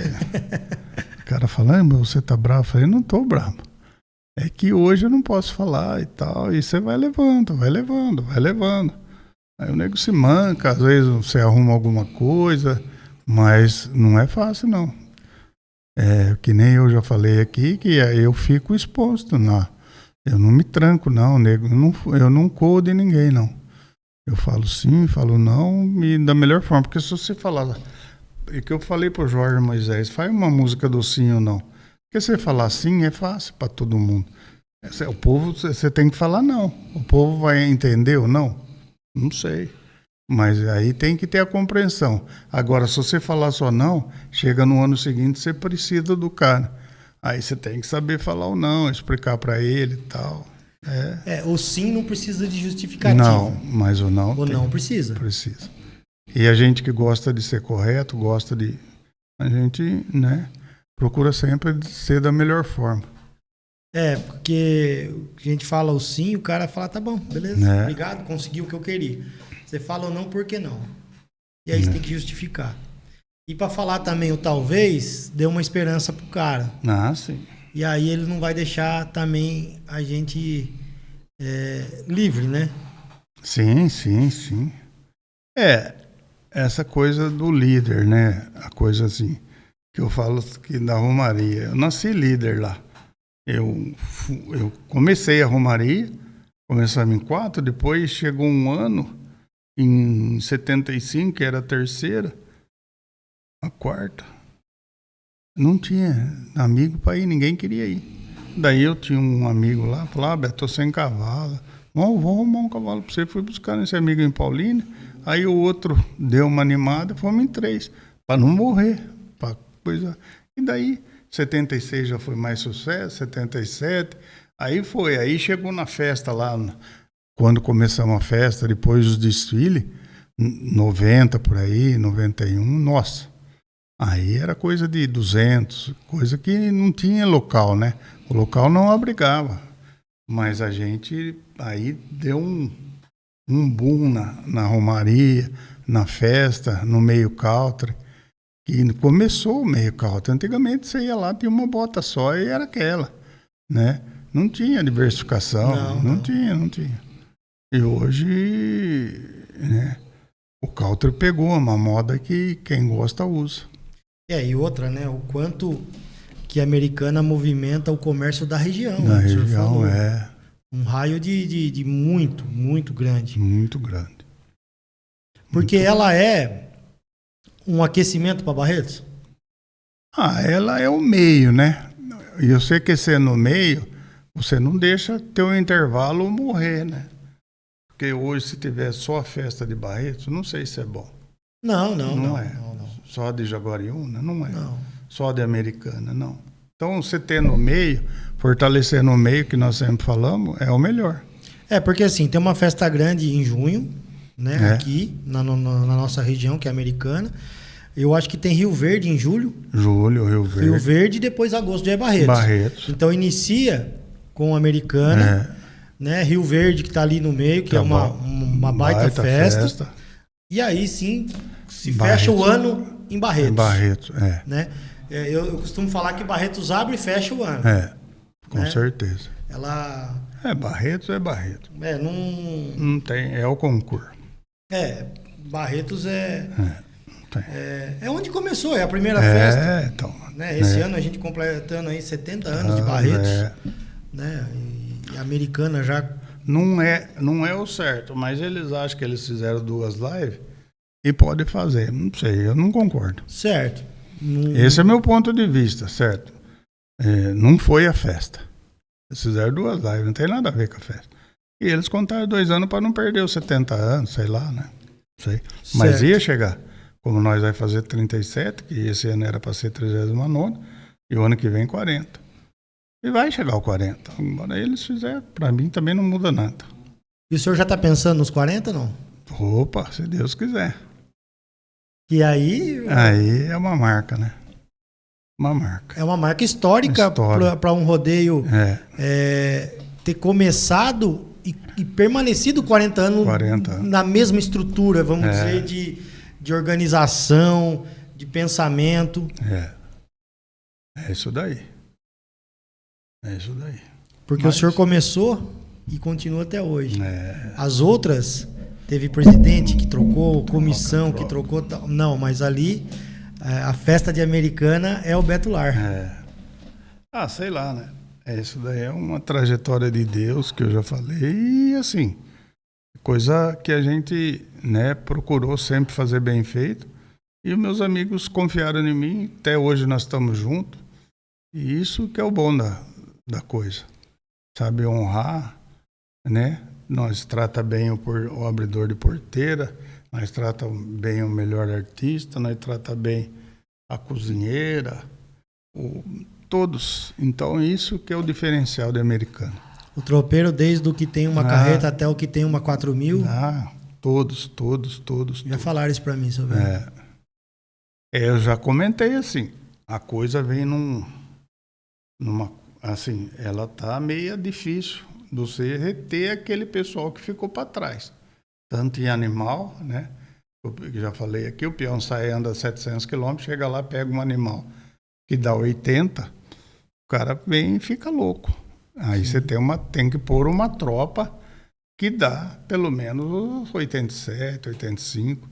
S2: O cara fala, você tá bravo? Eu falei, não tô bravo. É que hoje eu não posso falar e tal, e você vai levando. Aí o nego se manca, às vezes você arruma alguma coisa, mas não é fácil, não. É, que nem eu já falei aqui, que eu fico exposto. Eu não me tranco, não, nego. Eu não corro de ninguém, não. Eu falo sim, falo não, e da melhor forma. Porque se você falar... É que eu falei pro Jorge Moisés, faz uma música do sim ou não. Porque você falar sim é fácil para todo mundo. O povo, você tem que falar não. O povo vai entender ou não? Não sei. Mas aí tem que ter a compreensão. Agora, se você falar só não, chega no ano seguinte, você precisa do cara. Aí você tem que saber falar o não, explicar para ele e tal.
S1: O sim não precisa de justificativa.
S2: Não, mas o não
S1: O não precisa.
S2: Precisa. E a gente que gosta de ser correto, a gente, né, procura sempre ser da melhor forma.
S1: Porque a gente fala o sim, o cara fala, tá bom, beleza, obrigado, consegui o que eu queria. Você fala o não, por que não? E aí você tem que justificar. E para falar também o talvez, dê uma esperança pro cara.
S2: Sim.
S1: E aí ele não vai deixar também a gente livre, né?
S2: Sim. Essa coisa do líder, né? A coisa assim, que eu falo que da Romaria. Eu nasci líder lá. Eu comecei a Romaria, começamos em 4, depois chegou um ano, em 75, que era a terceira, a quarta. Não tinha amigo para ir, ninguém queria ir. Daí eu tinha um amigo lá, falava, Beto, tô sem cavalo. Vou arrumar um cavalo para você. Fui buscar nesse amigo em Paulínia. Aí o outro deu uma animada, fomos em 3, para não morrer. Coisa. E daí, 76 já foi mais sucesso, 77. Aí chegou na festa lá, quando começamos a festa, depois dos desfiles, 90 por aí, 91, nossa. Aí era coisa de 200, coisa que não tinha local, né? O local não abrigava. Mas a gente aí deu um boom na Romaria, na festa, no meio country. E começou o meio country. Antigamente você ia lá, tinha uma bota só e era aquela, né? Não tinha diversificação, não tinha. E hoje, né, o country pegou uma moda que quem gosta usa.
S1: E outra, né? O quanto que a Americana movimenta o comércio da região.
S2: Da região,
S1: Um raio de muito, muito grande.
S2: Muito grande.
S1: Porque ela é um aquecimento para Barretos?
S2: Ela é o meio, né? E você aquecer no meio, você não deixa teu intervalo morrer, né? Porque hoje, se tiver só a festa de Barretos, não sei se é bom. Não é. Só de Jaguariúna, não é.
S1: Não.
S2: Só de Americana, não. Então, você ter no meio, fortalecer no meio, que nós sempre falamos, é o melhor.
S1: Porque assim, tem uma festa grande em junho, né? Aqui, na nossa região, que é Americana. Eu acho que tem Rio Verde em julho.
S2: Rio Verde.
S1: Rio Verde e depois agosto já é Barretos. Então, inicia com Americana, né? Rio Verde, que está ali no meio, que é uma baita festa. E aí, sim, se fecha o ano em Barretos. Né? Eu costumo falar que Barretos abre e fecha o ano.
S2: Com certeza.
S1: Ela...
S2: Barretos é Barretos.
S1: Não
S2: tem, é o concurso.
S1: Barretos é onde começou, é a primeira festa.
S2: Então,
S1: né? Esse ano a gente completando aí 70 anos de Barretos. Né? E a Americana já
S2: não é o certo, mas eles acham que eles fizeram 2 lives e pode fazer. Não sei, eu não concordo.
S1: Certo.
S2: Esse é meu ponto de vista, certo? Não foi a festa. Eles fizeram 2 lives, não tem nada a ver com a festa. E eles contaram 2 anos para não perder os 70 anos, sei lá, né? Não sei. Mas ia chegar. Como nós vai fazer 37, que esse ano era para ser 39, e o ano que vem 40. E vai chegar ao 40. Agora eles fizeram, para mim também não muda nada.
S1: E o senhor já está pensando nos 40, não?
S2: Opa, se Deus quiser.
S1: E aí...
S2: Aí é uma marca, né? Uma marca.
S1: É uma marca histórica para um rodeio ter começado e permanecido 40 anos na mesma estrutura, vamos dizer, de organização, de pensamento.
S2: É isso daí.
S1: Porque o senhor começou e continua até hoje. As outras, teve presidente que trocou, comissão que trocou. Não, mas ali a festa de Americana é o Beto Lar.
S2: Sei lá, né? Isso daí é uma trajetória de Deus que eu já falei. E assim, coisa que a gente, né, procurou sempre fazer bem feito. E os meus amigos confiaram em mim. Até hoje nós estamos juntos. E isso que é o bom da coisa. Sabe honrar, né? Nós trata bem o abridor de porteira, nós trata bem o melhor artista, nós trata bem a cozinheira, todos. Então isso que é o diferencial de Americana.
S1: O tropeiro, desde o que tem uma carreta até o que tem uma 4000?
S2: Todos.
S1: Já falaram isso para mim sobre
S2: eu já comentei assim, a coisa vem numa assim, ela tá meio difícil de você reter aquele pessoal que ficou para trás. Tanto em animal, né? Eu já falei aqui, o peão sai, anda 700 quilômetros, chega lá, pega um animal que dá 80, o cara vem e fica louco. Aí você tem que pôr uma tropa que dá pelo menos 87, 85,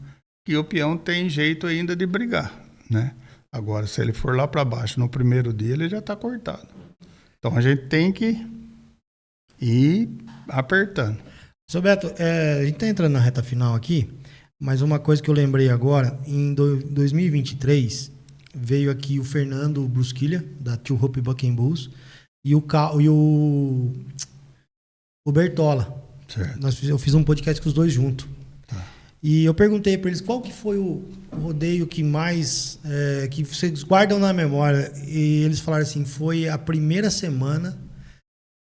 S2: que o peão tem jeito ainda de brigar, né? Agora, se ele for lá para baixo no primeiro dia, ele já está cortado. Então a gente tem que ir apertando.
S1: Seu Beto, a gente está entrando na reta final aqui, mas uma coisa que eu lembrei agora, em 2023, veio aqui o Fernando Brusquilha, da Tio Hope Bucking Bulls, e o Bertola.
S2: Certo.
S1: Eu fiz um podcast com os dois juntos. E eu perguntei para eles qual que foi o rodeio que mais que vocês guardam na memória. E eles falaram assim, foi a primeira semana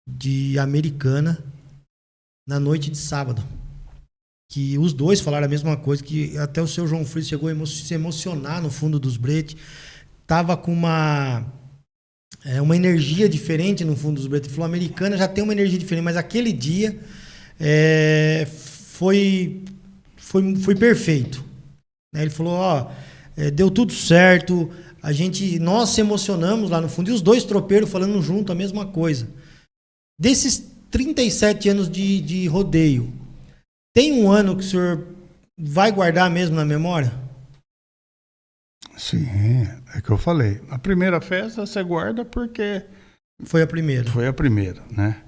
S1: de Americana na noite de sábado. Que os dois falaram a mesma coisa, que até o seu João Fritz chegou a se emocionar no fundo dos bretes. Tava com uma energia diferente no fundo dos bretes. Ele falou, a Americana já tem uma energia diferente, mas aquele dia foi perfeito. Ele falou, deu tudo certo, nós se emocionamos lá no fundo, e os dois tropeiros falando junto a mesma coisa. Desses 37 anos de rodeio, tem um ano que o senhor vai guardar mesmo na memória?
S2: Sim, é que eu falei. A primeira festa você guarda porque...
S1: Foi a primeira.
S2: Foi a primeira, né?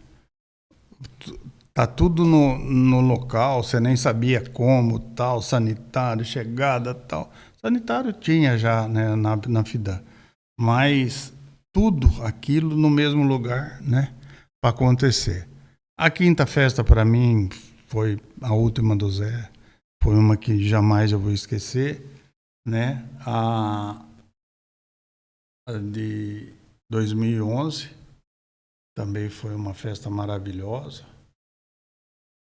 S2: Tá tudo no local, você nem sabia como, tal, sanitário, chegada, tal. Sanitário tinha já, né, na FIDA. Mas tudo aquilo no mesmo lugar, né, para acontecer. A quinta festa, para mim, foi a última do Zé. Foi uma que jamais eu vou esquecer, né? A de 2011 também foi uma festa maravilhosa.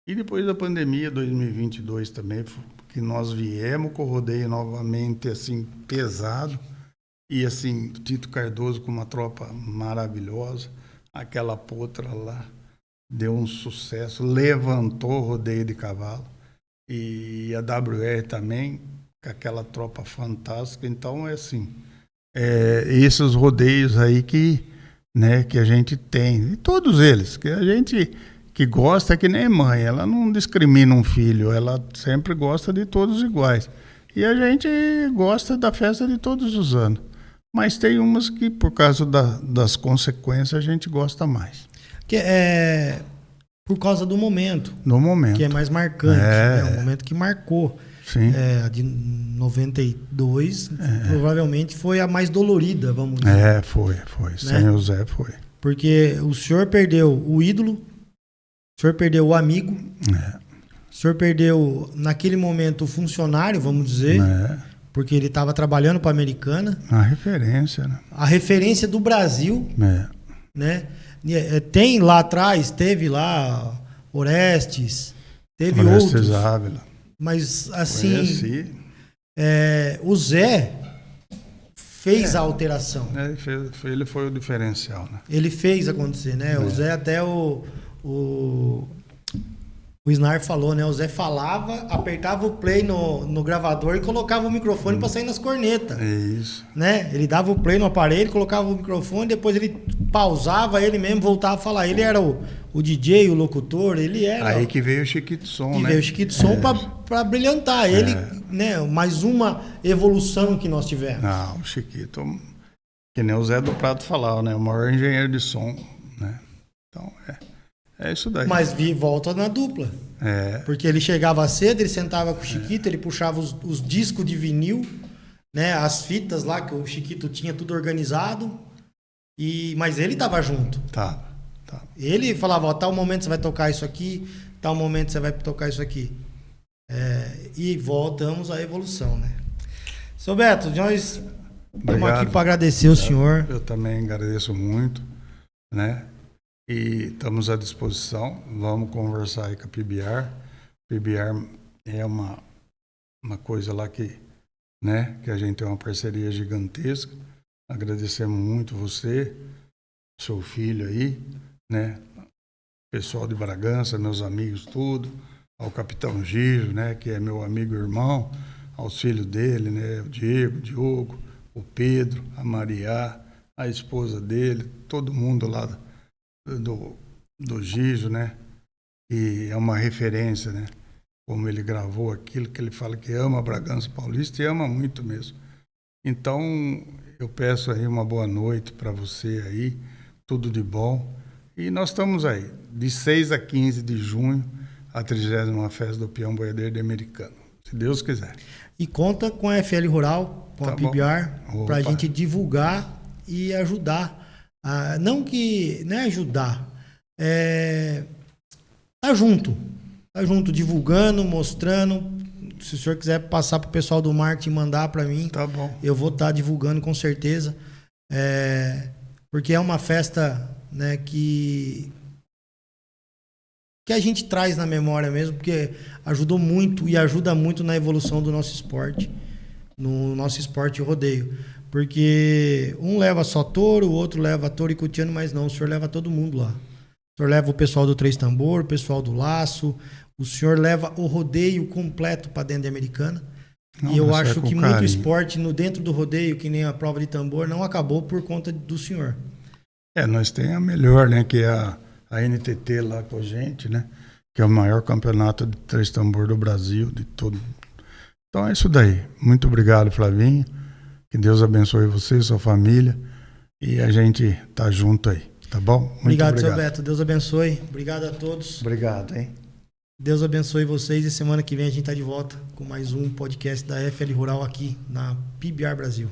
S2: E depois da pandemia, 2022 também, que nós viemos com o rodeio novamente, assim, pesado. E, assim, Tito Cardoso com uma tropa maravilhosa. Aquela potra lá deu um sucesso, levantou o rodeio de cavalo. E a WR também, com aquela tropa fantástica. Então, é assim, esses rodeios aí que a gente tem. E todos eles, que a gente... que gosta, que nem mãe, ela não discrimina um filho, ela sempre gosta de todos iguais. E a gente gosta da festa de todos os anos. Mas tem umas que, por causa das consequências, a gente gosta mais.
S1: por causa do momento.
S2: No momento.
S1: Que é mais marcante. É um momento que marcou.
S2: Sim.
S1: A de 92 provavelmente foi a mais dolorida, vamos dizer.
S2: Foi. Né? Sem o Zé foi.
S1: Porque o senhor perdeu o ídolo, o senhor perdeu o amigo, o senhor perdeu, naquele momento, o funcionário, vamos dizer, porque ele estava trabalhando para a Americana.
S2: A referência, né?
S1: A referência do Brasil. Né? Tem lá atrás, teve lá Orestes, teve outros.
S2: Ávila.
S1: Mas, assim, o Zé fez a alteração.
S2: Ele foi o diferencial, né?
S1: Ele fez acontecer, né? O Zé, até o Snar falou, né? O Zé falava, apertava o play no gravador e colocava o microfone para sair nas cornetas.
S2: Isso.
S1: Né? Ele dava o play no aparelho, colocava o microfone, depois ele pausava, ele mesmo voltava a falar. Ele era o DJ, o locutor, ele era...
S2: Aí que veio o Chiquito Som, né?
S1: Veio o Chiquito Som para brilhantar. Ele, né? Mais uma evolução que nós tivemos.
S2: O Chiquito, que nem o Zé do Prado falava, né? O maior engenheiro de som, né? Então, é isso daí.
S1: Mas volta na dupla. Porque ele chegava cedo, ele sentava com o Chiquito, ele puxava os discos de vinil, né? As fitas lá que o Chiquito tinha tudo organizado. Mas ele tava junto.
S2: Tá.
S1: Ele falava, tal momento você vai tocar isso aqui, tal momento você vai tocar isso aqui. E voltamos à evolução, né? Seu Beto, nós estamos aqui para agradecer o senhor.
S2: Eu também agradeço muito, né? E estamos à disposição. Vamos conversar aí com a PBR. PBR é uma coisa lá que a gente tem uma parceria gigantesca. Agradecemos muito você, seu filho aí, né? Pessoal de Bragança, meus amigos, tudo. Ao Capitão Giro, né? Que é meu amigo e irmão. Aos filhos dele, né? O Diego, o Diogo, o Pedro, a Maria, a esposa dele, todo mundo lá do Gijo, né? E é uma referência, né? Como ele gravou aquilo, que ele fala que ama Bragança Paulista e ama muito mesmo. Então, eu peço aí uma boa noite para você aí, tudo de bom. E nós estamos aí, de 6 a 15 de junho, a 30ª Festa do Peão Boiadeiro de Americano, se Deus quiser.
S1: E conta com a FL Rural, com a PBR, para a gente divulgar e ajudar. Não é ajudar, tá junto, divulgando, mostrando. Se o senhor quiser passar para o pessoal do marketing e mandar para mim,
S2: tá bom.
S1: Eu vou estar divulgando com certeza, porque é uma festa, né, que a gente traz na memória mesmo, porque ajudou muito e ajuda muito na evolução do nosso esporte, no nosso esporte rodeio. Porque um leva só touro, o outro leva touro e cutiano, mas não, o senhor leva todo mundo lá. O senhor leva o pessoal do Três Tambor, o pessoal do Laço, o senhor leva o rodeio completo para dentro da Americana. E eu acho que muito esporte dentro do rodeio, que nem a prova de tambor, não acabou por conta do senhor.
S2: Nós temos a melhor, né, que é a NTT lá com a gente, né, que é o maior campeonato de Três Tambor do Brasil, de todo. Então é isso daí. Muito obrigado, Flavinho. Que Deus abençoe você e sua família. E a gente tá junto aí, tá bom? Muito
S1: obrigado, seu Beto. Deus abençoe. Obrigado a todos.
S2: Obrigado, hein?
S1: Deus abençoe vocês. E semana que vem a gente tá de volta com mais um podcast da FL Rural aqui na PBR Brasil.